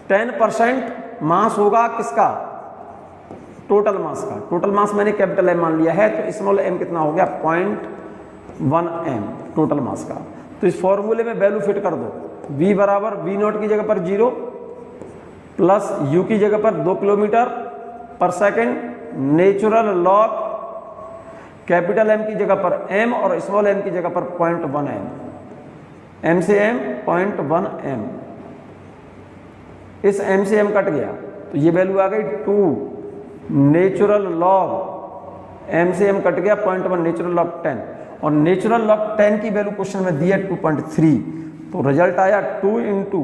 10% मास होगा किसका, टोटल मास का। टोटल मास मैंने कैपिटल एम मान लिया है, तो स्मॉल एम कितना हो गया, 0.1 एम टोटल मास का। तो इस फॉर्मूले में वैल्यू फिट कर दो, v बराबर v नॉट की जगह पर 0 प्लस u की जगह पर 2 kilometre per second, natural log capital M की जगह पर m और स्मॉल m की जगह पर 0.1 m, m से m 0.1 m, इस m से m कट गया तो ये वैल्यू आ गई 2, नेचुरल लॉग m से m कट गया 0.1, नेचुरल लॉग 10, और नेचुरल लॉग 10 की वैल्यू क्वेश्चन में दी है 2.3, तो रिजल्ट आया 2 इंटू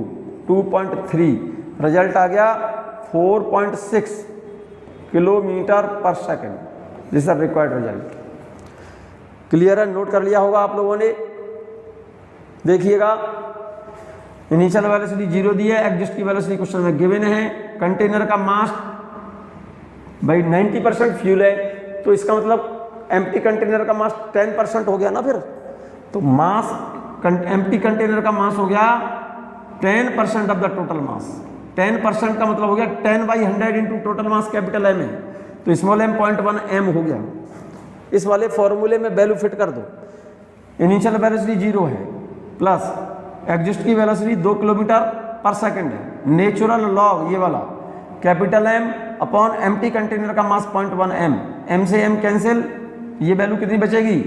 2.3, रिजल्ट आ गया 4.6 kilometre per second, this are required result. Clear है, नोट कर लिया होगा आप लोगों ने। देखिएगा इनिशियल वेलोसिटी 0 दी है, एग्जिस्ट की वेलोसिटी क्वेश्चन में गिवन है, कंटेनर का मास भाई 90% फ्यूल है, तो इसका मतलब एम्प्टी कंटेनर का मास 10% हो गया ना, फिर तो मास एम्प्टी कंटेनर का मास हो गया 10% ऑफ द टोटल मास। 10% का मतलब हो गया 10/100 into total mass capital M है, तो स्मॉल एम 0.1 एम हो गया। इस वाले फॉर्मूले में वैल्यू फिट कर दो, इनिशियल वेलोसिटी 0 है प्लस एग्जिस्ट की वेलोसिटी 2 किलोमीटर पर सेकंड है, नेचुरल लॉग ये वाला capital M upon empty container का मास 0.1 एम, एम से एम कैंसिल, ये वैल्यू कितनी बचेगी,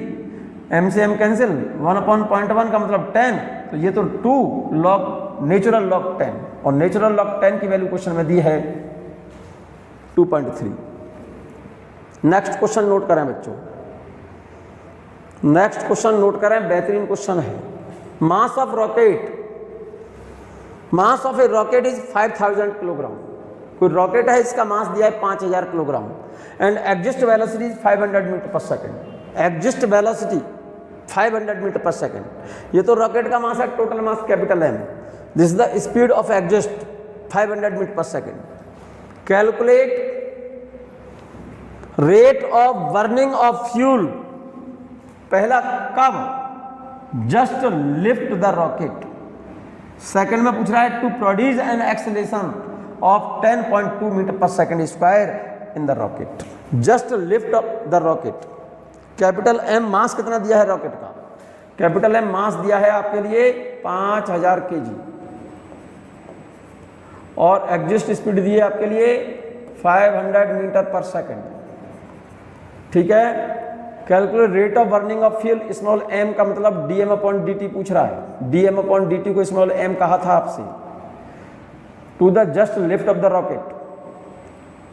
एम से एम कैंसिल, 1/0.1 का मतलब 10, तो ये तो 2 लॉग नेचुरल लॉग 10, और नेचुरल लॉग 10 की वैल्यू क्वेश्चन में दी है 2.3। नेक्स्ट क्वेश्चन नोट करें बच्चों, नेक्स्ट क्वेश्चन नोट करें, बेहतरीन क्वेश्चन है। Mass of rocket, mass of a rocket is 5000 kilogram, कोई रॉकेट है इसका मास दिया है 5000 kilogram, and exhaust velocity is 500 metre per second, exhaust velocity 500 metre per second. ये तो रॉकेट का मास है, total mass capital M, this is the speed of exhaust 500 metre per second. Calculate rate of burning of fuel, पहला कब, just lift the rocket, second में पूछ रहा है to produce an acceleration of 10.2 metre per second square in the rocket, just lift off the rocket. Capital M mass कितना दिया है rocket का, कैपिटल एम मास दिया है आपके लिए 5000 kg, और एग्जिस्ट स्पीड दी है आपके लिए 500 मीटर पर सेकेंड, ठीक है। Calculate rate of burning of fuel, small M का मतलब dm/dt पूछ रहा है, dm/dt को स्मॉल एम कहा था आपसे, to the just lift off the rocket,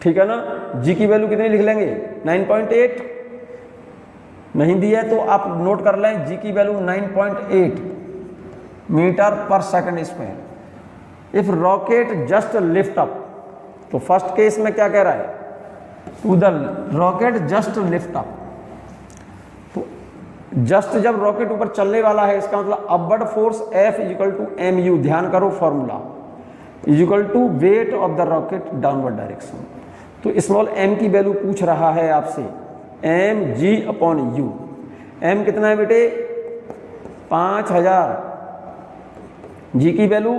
ठीक है ना। जी की वैल्यू कितनी लिख लेंगे, 9.8, नहीं दी है तो आप नोट कर लें, जी की value 9.8 metre per second square. If rocket just lift up, तो फर्स्ट केस में क्या कह रहा है, to the rocket just lift up, तो जस्ट जब रॉकेट ऊपर चलने वाला है, इसका मतलब अपवर्ड फोर्स F = mu, ध्यान करो formula, = wait of the rocket downward direction. तो स्मॉल m की वैल्यू पूछ रहा है आपसे, mg/u, m कितना है बेटे 5000, g की वैल्यू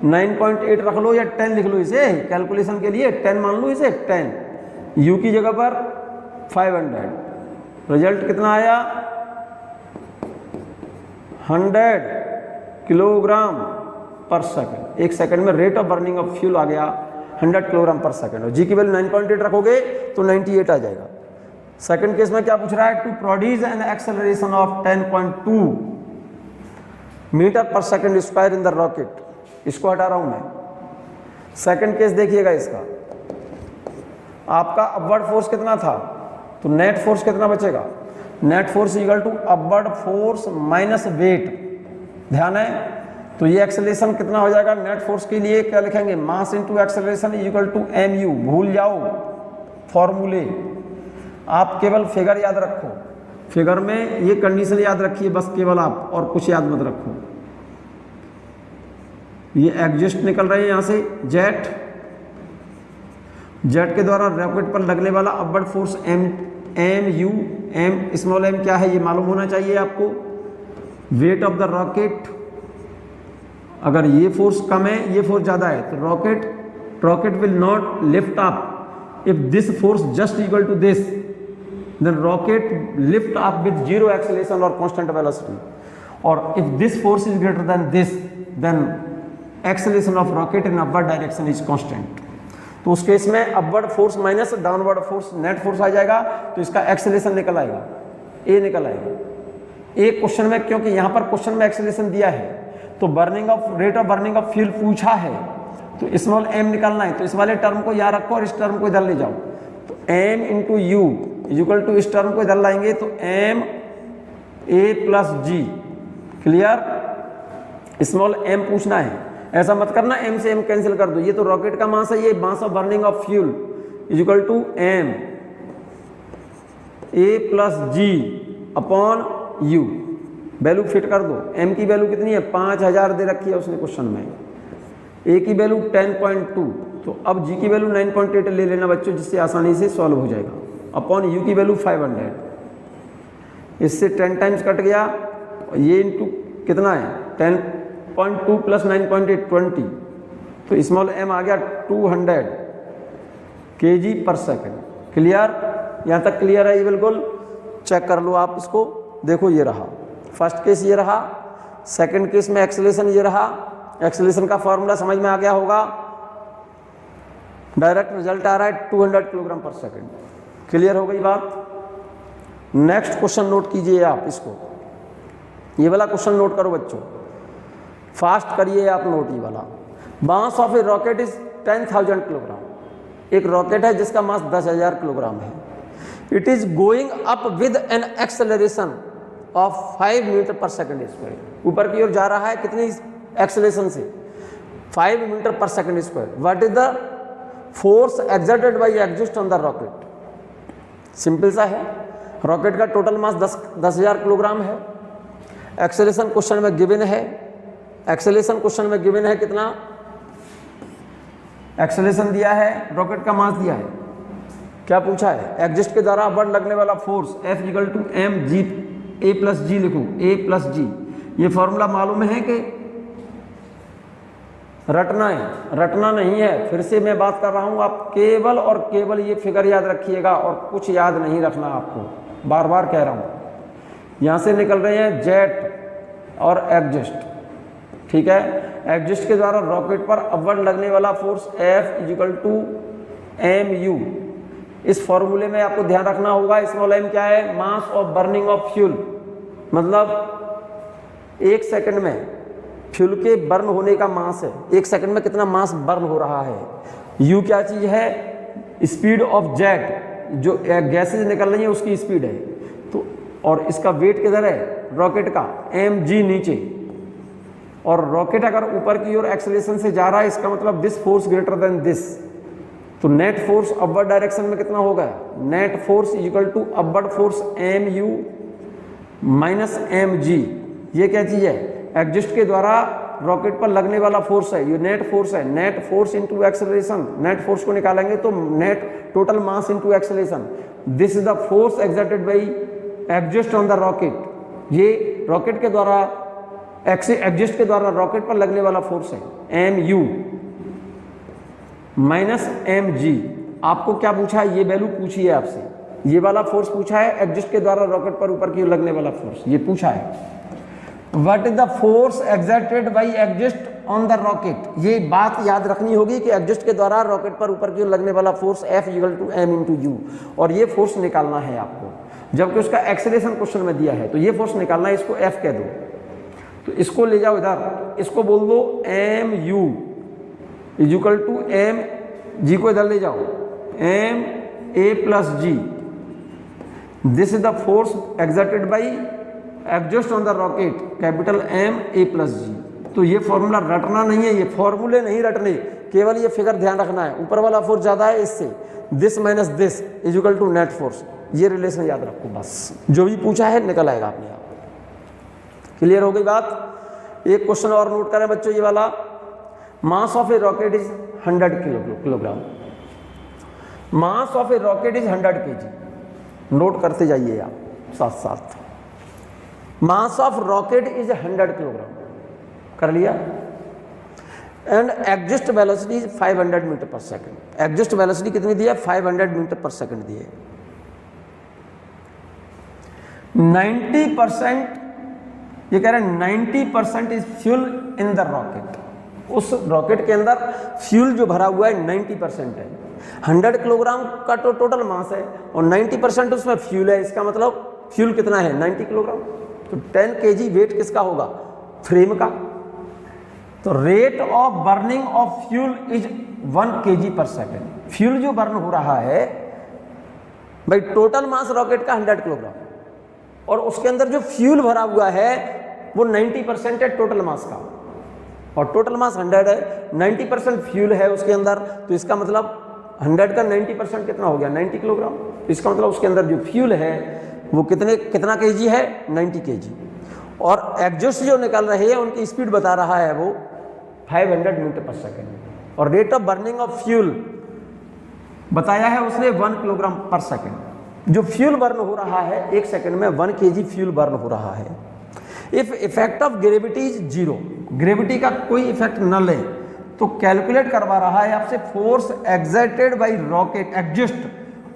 9.8 रख लो या 10 लिख लो, इसे कैलकुलेशन के लिए 10 मान लो, इसे 10, u की जगह पर 500, रिजल्ट कितना आया 100 किलोग्राम पर सेकेंड, एक सेकेंड में rate of burning of fuel आ गया 100 किलोग्राम पर सेकेंड, और जी की वैल्यू 9.8 रखोगे तो 98 आ जाएगा। सेकेंड केस में क्या पूछ रहा है, to produce an acceleration of 10.2 metre per second square in the rocket, इसको हटा रहा हूं मैं। सेकेंड केस देखिएगा इसका, आपका अपवर्ड फोर्स कितना था, तो नेट फोर्स कितना बचेगा, net force = upward force minus weight, ध्यान है। तो ये एक्सेलरेशन कितना हो जाएगा, नेट फोर्स के लिए क्या लिखेंगे, मास इनटू एक्सेलरेशन = mu, भूल जाओ फॉर्मूले, आप केवल फिगर याद रखो, फिगर में ये कंडीशन याद रखिए बस केवल आप, और कुछ याद मत रखो। ये एग्जिस्ट निकल रहे हैं यहाँ से, जेट के द्वारा रॉकेट पर लगने वाला upward force M U, M small M क्या है ये मालूम होना चाहिए आपको। वेट ऑफ द रॉकेट, अगर ये फोर्स कम है ये फोर्स ज़्यादा है तो rocket will not lift up if this force just equal to this, then rocket lift up with zero acceleration और कांस्टेंट वेलोसिटी, और if this force is greater than this then acceleration of rocket in upward direction is constant. तो उस case में upward force minus downward force net force आ जाएगा, तो इसका acceleration निकल आएगा, ए निकल आएगा। एक क्वेश्चन में, क्योंकि यहाँ पर क्वेश्चन में एक्सेलरेशन दिया है तो rate of burning of fuel पूछा है, तो स्मॉल एम निकालना है, तो इस वाले टर्म को यहाँ रखो और इस टर्म को इधर ले जाओ, तो M into U equal to इस टर्म को इधर लाएंगे तो M A plus G. Clear? Small M पूछना है, ऐसा मत करना एम से एम कैंसिल कर दो, ये तो रॉकेट का मास है, ये mass of burning of fuel equal to M A plus G upon U. Value fit कर दो, एम की वैल्यू कितनी है 5000 दे रखी है उसने क्वेश्चन में, ए की वैल्यू 10.2, तो अब जी की वैल्यू 9.8 ले लेना बच्चों, जिससे आसानी से सॉल्व हो जाएगा, अपॉन यू की वैल्यू 500, इससे 10 टाइम्स कट गया, ये इंटू कितना है 10.2 प्लस 9.8 20, तो स्मॉल एम आ गया 200 kg पर सेकेंड। क्लियर? यहाँ तक क्लियर है ये बिल्कुल? चेक कर लो आप इसको, देखो ये रहा फर्स्ट केस, ये रहा सेकंड केस में एक्सेलरेशन ये रहा, एक्सेलरेशन का फॉर्मूला समझ में आ गया होगा, डायरेक्ट रिजल्ट आ रहा है 200 किलोग्राम पर सेकेंड। क्लियर हो गई बात? नेक्स्ट क्वेश्चन नोट कीजिए आप इसको, ये वाला क्वेश्चन नोट करो बच्चों, फास्ट करिए आप नोट ये वाला। Mass of a rocket is 10,000 kilogram. एक रॉकेट है जिसका मास 10,000 किलोग्राम है। It is going up with an acceleration of 5 metre per second square. ऊपर की ओर जा रहा है कितनी एक्सेलरेशन से? 5 metre per second square. What is the force exerted by exhaust on the rocket? Simple सा है, रॉकेट का टोटल मास 10,000 किलोग्राम है। एक्सेलरेशन क्वेश्चन में गिवन है, एक्सेलरेशन क्वेश्चन में गिवन है कितना? एक्सेलरेशन दिया है, रॉकेट का मास दिया है, क्या पूछा है? एग्जिस्ट के द्वारा अपवर्ड लगने वाला force F equal to M G, A plus G लिखो, ए प्लस जी। ये फॉर्मूला मालूम है कि रटना है? रटना नहीं है, फिर से मैं बात कर रहा हूं, आप केवल और केवल ये फिगर याद रखिएगा और कुछ याद नहीं रखना आपको, बार बार कह रहा हूं। यहां से निकल रहे हैं जेट और एग्जिस्ट, ठीक है? एग्जिस्ट के द्वारा रॉकेट पर अपवर्ड लगने वाला force F equal to M U. इस फॉर्मूले में आपको ध्यान रखना होगा, स्मॉल एम क्या है? Mass of burning of fuel, मतलब 1 सेकंड में फ्यूल के बर्न होने का मास है, 1 सेकंड में कितना मास बर्न हो रहा है। यू क्या चीज है? स्पीड ऑफ जेट, जो गैसेज निकल रही है उसकी स्पीड है। तो और इसका वेट किधर है? रॉकेट का एम जी नीचे, और रॉकेट अगर ऊपर की ओर एक्सेलरेशन से जा रहा है, इसका मतलब this force greater than this, तो नेट फोर्स अपवर्ड डायरेक्शन में कितना होगा? Net force equal to upward force M U minus M G. ये क्या चीज है? एग्जिस्ट के द्वारा रॉकेट पर लगने वाला फोर्स है, ये नेट फोर्स है। Net force into acceleration, net force को निकालेंगे तो net total mass into acceleration. This is the force exerted by exhaust on the rocket. ये रॉकेट के द्वारा एग्जिस्ट के द्वारा रॉकेट पर लगने वाला फोर्स है, M U minus M G. आपको क्या पूछा है? ये वैल्यू पूछी है आपसे, ये वाला फोर्स पूछा है, एग्जिस्ट के द्वारा रॉकेट पर ऊपर की ओर लगने वाला फोर्स ये पूछा है। What is the force exerted by exhaust on the rocket? ये बात याद रखनी होगी कि एग्जिस्ट के द्वारा रॉकेट पर ऊपर की ओर लगने वाला force F equal to M into U, और ये फोर्स निकालना है आपको, जबकि उसका एक्सेलरेशन क्वेश्चन में दिया है, तो ये फोर्स निकालना है। इसको F कह दो, तो इसको ले जाओ इधर, इसको बोल दो M U equal to M G, को इधर ले जाओ M A plus G. This is the force exerted by exhaust on the rocket, capital M A plus G. तो ये फॉर्मूला रटना नहीं है, ये फॉर्मूले नहीं रटने, केवल ये फिगर ध्यान रखना है। ऊपर वाला फोर्स ज्यादा है इससे, this minus this is equal to net force. ये रिलेशन याद रखो बस, जो भी पूछा है निकल आएगा अपने आप। क्लियर हो गई बात। एक क्वेश्चन और नोट करें बच्चों, ये वाला, mass of a rocket is 100 kilogram. Mass of a rocket is 100 kg। Note करते जाइए आप साथ साथ। Mass of rocket is 100 kilogram, कर लिया। And exhaust velocity is 500 metre per second. Exhaust velocity कितनी दी है? 500 मीटर पर सेकंड दी है। 90%, ये कह रहे हैं 90% is fuel in the rocket. उस रॉकेट के अंदर फ्यूल जो भरा हुआ है 90% है। 100 किलोग्राम का तो टोटल मास है और 90% उसमें फ्यूल है। इसका मतलब फ्यूल कितना है? 90 किलोग्राम। तो 10 kg वेट किसका होगा? फ्रेम का। तो rate of burning of fuel is 1 kg पर सेकेंड। फ्यूल जो बर्न हो रहा है भाई, टोटल मास रॉकेट का 100 किलोग्राम और उसके अंदर जो फ्यूल भरा हुआ है वो 90% है टोटल मास का, और टोटल मास 100 है, 90% फ्यूल है उसके अंदर। तो इसका मतलब 100 का 90% कितना हो गया? 90 किलोग्राम। इसका मतलब उसके अंदर जो फ्यूल है वो कितना kg है? 90 kg। और एग्जॉस्ट जो निकल रहे हैं उनकी स्पीड बता रहा है वो 500 मीटर पर सेकेंड। और rate of burning of fuel बताया है उसने 1 किलोग्राम पर सेकेंड। जो फ्यूल बर्न हो रहा है 1 सेकेंड में 1 kg फ्यूल बर्न हो रहा है। If effect of gravity is 0, gravity का कोई इफेक्ट न ले तो कैलकुलेट करवा रहा है आपसे force exerted bye rocket exist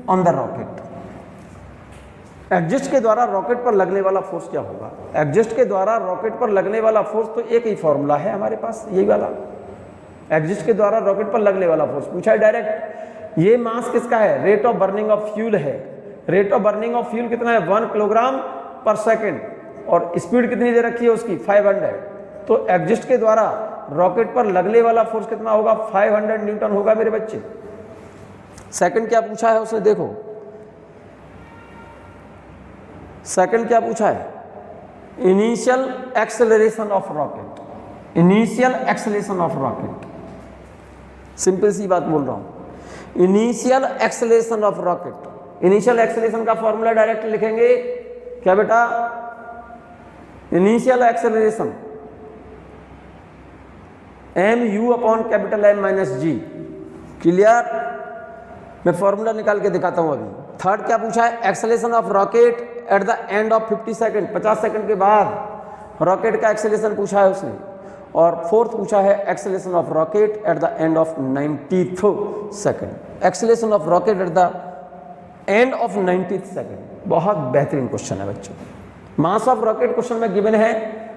on the rocket. Exist के द्वारा रॉकेट पर लगने वाला फोर्स क्या होगा? एग्जिस्ट के द्वारा रॉकेट पर लगने वाला फोर्स तो एक ही फॉर्मूला है हमारे पास, यही वाला। एग्जिस्ट के द्वारा रॉकेट पर लगने वाला फोर्स पूछा है डायरेक्ट। ये मास किसका है? Rate of burning of fuel है। Rate of burning of fuel कितना है? 1 किलोग्राम पर सेकेंड। और स्पीड कितनी दे रखी है उसकी? 500। तो एग्जिस्ट के द्वारा रॉकेट पर लगने वाला फोर्स कितना होगा? 500 न्यूटन होगा मेरे बच्चे। सेकंड क्या पूछा है उसने? देखो सेकंड क्या पूछा है? Initial acceleration of rocket. Initial acceleration of rocket, simple सी बात बोल रहा हूं। Initial acceleration of rocket. Initial acceleration का फॉर्मूला डायरेक्ट लिखेंगे क्या बेटा? Initial acceleration mu upon capital M minus G. Clear? मैं फॉर्मूला निकाल के दिखाता हूं अभी। थर्ड क्या पूछा है? Acceleration of rocket at the end of 50 second. 50 second के बाद रॉकेट का एक्सेलरेशन पूछा है उसने। और फोर्थ पूछा है acceleration of rocket at the end of 90th second. Acceleration of rocket at the end of 90th second. बहुत बेहतरीन क्वेश्चन है बच्चों। मास ऑफ रॉकेट क्वेश्चन में गिवन है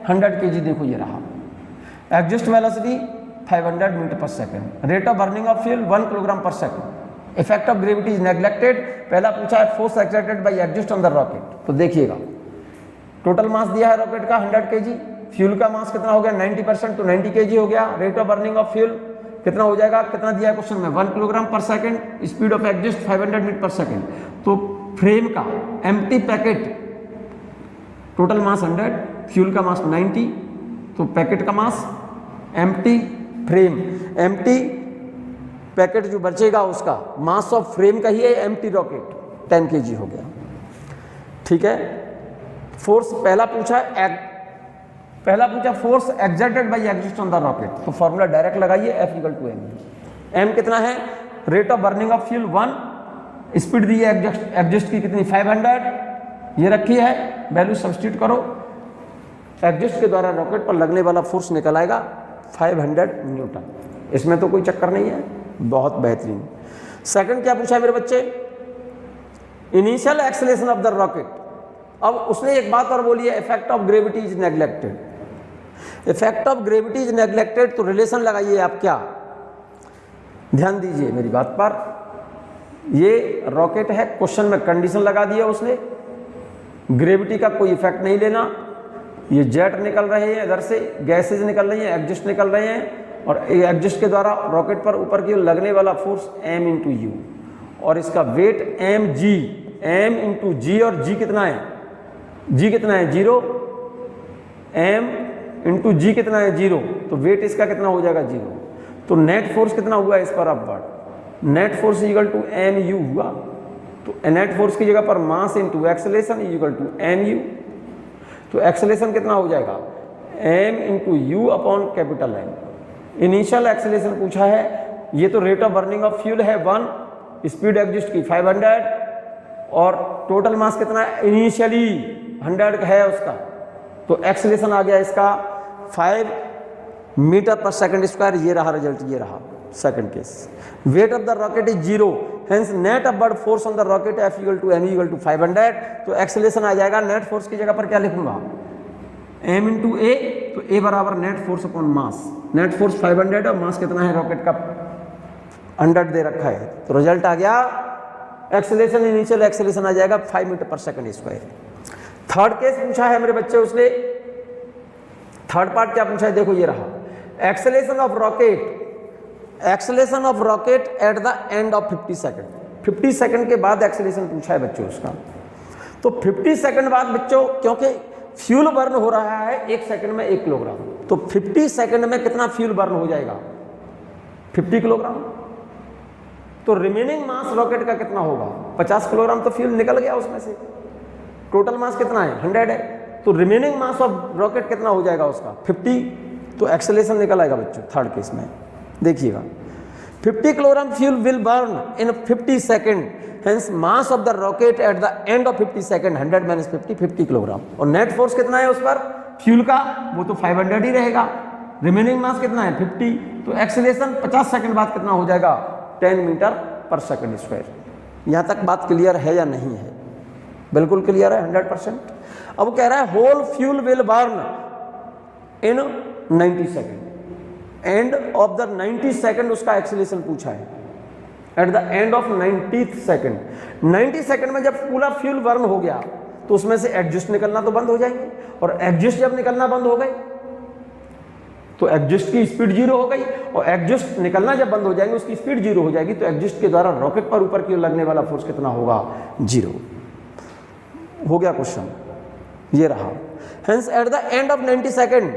100 kg। देखो ये रहा। Exhaust velocity 500 metre per second. Rate of burning of fuel 1 kilogram per second. Effect of gravity is neglected. पहला पूछा है force exerted by exhaust on the rocket. तो देखिएगा टोटल मास दिया है रॉकेट का 100 kg। फ्यूल का मास कितना हो गया? 90%, तो 90 kg हो गया। Rate of burning of fuel कितना हो जाएगा? कितना दिया है क्वेश्चन में? 1 kilogram per second. Speed of exhaust 500 metre per second. तो फ्रेम का empty packet total mass 100, fuel का मास 90, तो पैकेट का mass empty frame, empty packet जो बचेगा उसका मास ऑफ फ्रेम का ही है एम्प्टी रॉकेट 10 kg हो गया। ठीक है। फोर्स पहला पूछा force exerted by exhaust on the rocket. तो फॉर्मूला डायरेक्ट लगाइए F = m। m कितना है? Rate of burning of fuel 1, speed दी है एग्जिस्ट की कितनी? 500, ये रखी है। वैल्यू सब्स्टिट्यूट करो। एग्जिस्ट के द्वारा रॉकेट पर लगने वाला फोर्स निकल आएगा 500 न्यूटन। इसमें तो कोई चक्कर नहीं है। बहुत बेहतरीन। सेकंड क्या पूछा है मेरे बच्चे? Initial acceleration of the rocket. अब उसने एक बात और बोली है, effect of gravity is neglected. Effect of gravity is neglected, तो रिलेशन लगाइए आप। क्या? ध्यान दीजिए मेरी बात पर। ये रॉकेट है, क्वेश्चन में कंडीशन लगा दिया उसने, ग्रेविटी का कोई इफेक्ट नहीं लेना। ये जेट निकल रहे हैं, इधर से गैसेज निकल रही हैं, एग्जिस्ट निकल रहे हैं, और एग्जिस्ट के द्वारा रॉकेट पर ऊपर की ओर लगने वाला फोर्स m × u, और इसका वेट mg, m × g, और g कितना है? g कितना है? 0। m × g कितना है? 0। तो वेट इसका कितना हो जाएगा? 0। तो नेट फोर्स कितना हुआ इस पर अपवर्ड? नेट फोर्स = mu हुआ। तो नेट फोर्स की जगह पर mass into acceleration is equal to M U. तो एक्सेलेरेशन कितना हो जाएगा, M into U upon capital M. Initial acceleration पूछा है, ये तो rate of burning of fuel है 1, स्पीड एग्जिस्ट की 500 और टोटल मास कितना है, इनिशियली 100 है उसका, तो एक्सेलेरेशन आ गया इसका 5 मीटर पर सेकंड स्क्वायर। ये रहा रिजल्ट, ये रहा second case. Weight of the rocket is 0, hence net upward force on the rocket F equal to M equal to 500। तो एक्सेलेरेशन आ जाएगा, नेट फोर्स की जगह पर क्या लिखूंगा, m इंटू ए, तो a बराबर net force upon mass. Net force 500 और मास कितना है रॉकेट का 100 दे रखा है, तो रिजल्ट आ गया एक्सेलेरेशन, इनिशियल एक्सेलेरेशन आ जाएगा 5 metre per second square. Third case पूछा है मेरे बच्चे, उसने थर्ड पार्ट क्या पूछा है, देखो ये रहा, acceleration of rocket, acceleration of rocket at the end of 50 second. 50 second के बाद एक्सेलेरेशन पूछा है बच्चों उसका। तो 50 सेकंड बाद बच्चों, क्योंकि फ्यूल बर्न हो रहा है 1 सेकंड में 1 किलोग्राम, तो 50 सेकंड में कितना फ्यूल बर्न हो जाएगा, 50 किलोग्राम। तो रिमेनिंग मास रॉकेट का कितना होगा, 50 किलोग्राम तो फ्यूल निकल गया उसमें से, टोटल मास कितना है 100 है, तो रिमेनिंग मास ऑफ रॉकेट कितना हो जाएगा उसका 50। तो एक्सेलेरेशन निकल आएगा बच्चों थर्ड केस में, देखिएगा 50 kilogram fuel will burn in 50 second, hence mass of the rocket at the end of 50 second 100 minus 50 kilogram. और नेट फोर्स कितना है उस पर फ्यूल का, वो तो 500 ही रहेगा, रिमेनिंग मास कितना है 50। तो एक्सेलेरेशन 50 सेकंड बाद कितना हो जाएगा 10 मीटर पर सेकंड स्क्वायर। यहाँ तक बात क्लियर है या नहीं है, बिल्कुल क्लियर है 100%। अब वो कह रहा है whole fuel will burn in 90 second, end of the 90 second उसका एक्सेलेरेशन पूछा है, at the end of 90th second. 90 second में जब पूरा फ्यूल बर्न हो गया तो उसमें से एग्जिस्ट निकलना तो बंद हो जाएंगे, और एग्जिस्ट जब निकलना बंद हो गए तो एग्जिस्ट की स्पीड 0 हो गई, और एग्जिस्ट निकलना जब बंद हो जाएंगे उसकी स्पीड 0 हो जाएगी, तो एग्जिस्ट के द्वारा रॉकेट पर ऊपर की ओर लगने वाला फोर्स कितना होगा 0। हो गया क्वेश्चन, ये रहा। Hence eight the end of 90 second,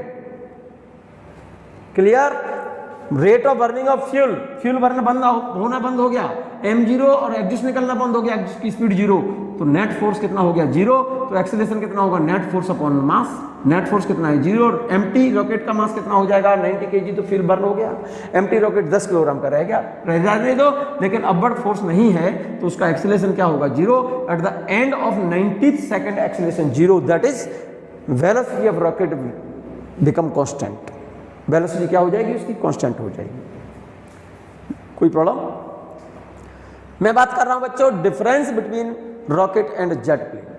clear, rate of burning of fuel, fuel burn होना बंद हो गया, m0 और एग्जिस्ट निकलना बंद हो गया, एग्जिस्ट की स्पीड 0, तो नेट फोर्स कितना हो गया 0। तो एक्सेलेरेशन कितना होगा, net force upon mass, net force कितना है 0, और एम्प्टी रॉकेट का मास कितना हो जाएगा 90 kg, तो फ्यूल बर्न हो गया। एम्प्टी रॉकेट 10 किलोग्राम का रह गया, रह जाने दो, लेकिन अपवर्ड फोर्स नहीं है तो उसका एक्सेलेरेशन क्या होगा 0। Eight the end of 90th second acceleration 0, that is velocity of rocket become constant. Velocity क्या हो जाएगी उसकी, कांस्टेंट हो जाएगी। कोई प्रॉब्लम? मैं बात कर रहा हूं बच्चों difference between rocket and jet plane.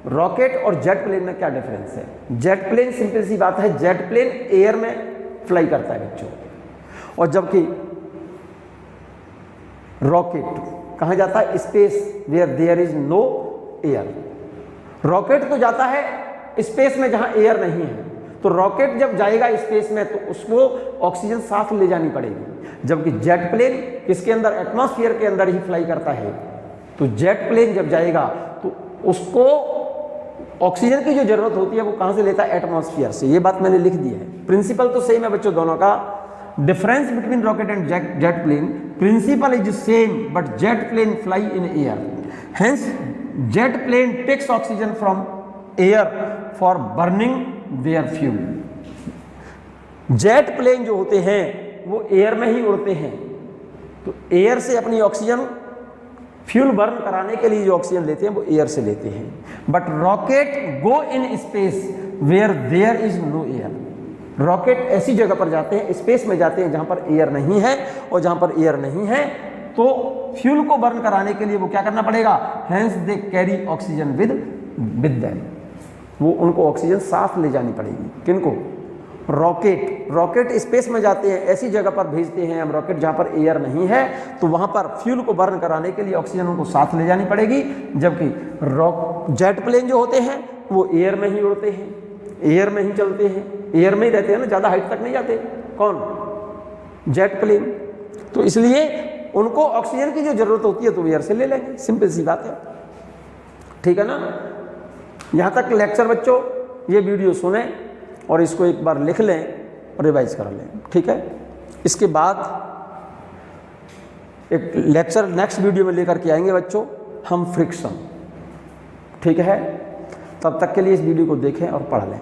Rocket और जेट प्लेन में क्या डिफरेंस है? जेट प्लेन सिंपल सी बात है, जेट प्लेन एयर में फ्लाई करता है बच्चों, और जबकि रॉकेट कहां जाता है, space where there is no air. Rocket तो जाता है स्पेस में जहां एयर नहीं है, तो रॉकेट जब जाएगा स्पेस में तो उसको ऑक्सीजन साथ ले जानी पड़ेगी, जबकि जेट प्लेन किसके अंदर, एटमॉस्फेयर के अंदर ही फ्लाई करता है। तो जेट प्लेन जब जाएगा तो उसको ऑक्सीजन की जो जरूरत होती है वो कहां से लेता है, एटमॉस्फेयर से। ये बात मैंने लिख दी है, प्रिंसिपल तो सेम है बच्चों दोनों का। Difference between rocket and jet plane, principle is same but jet plane fly in air, hence jet plane takes oxygen from air for burning their fuel. Jet plane जो होते हैं वो एयर में ही उड़ते हैं, तो एयर से अपनी ऑक्सीजन, फ्यूल बर्न कराने के लिए जो ऑक्सीजन लेते हैं वो एयर से लेते हैं। But rocket go in space where there is no air. Rocket ऐसी जगह पर जाते हैं, स्पेस में जाते हैं जहां पर एयर नहीं है, और जहां पर एयर नहीं है तो फ्यूल को बर्न कराने के लिए वो क्या करना पड़ेगा, hence they carry oxygen with them. वो उनको ऑक्सीजन साथ ले जानी पड़ेगी। किनको? रॉकेट स्पेस में जाते हैं, ऐसी जगह पर भेजते हैं हम रॉकेट जहां पर एयर नहीं है, तो वहां पर फ्यूल को बर्न कराने के लिए ऑक्सीजन उनको साथ ले जानी पड़ेगी। जबकि जेट प्लेन जो होते हैं वो एयर में ही उड़ते हैं, एयर में ही चलते हैं, एयर में ही रहते हैं ना, ज़्यादा हाइट तक नहीं जाते। कौन? Jet plane. तो इसलिए उनको ऑक्सीजन की जो जरूरत होती है तो एयर से ले लेंगे, सिंपल सी बात है। ठीक है ना? यहाँ तक लेक्चर बच्चों, ये वीडियो सुने और इसको एक बार लिख लें और रिवाइज कर लें, ठीक है। इसके बाद एक लेक्चर नेक्स्ट वीडियो में लेकर के आएंगे बच्चों, हम फ्रिक्शन। ठीक है, तब तक के लिए इस वीडियो को देखें और पढ़ लें।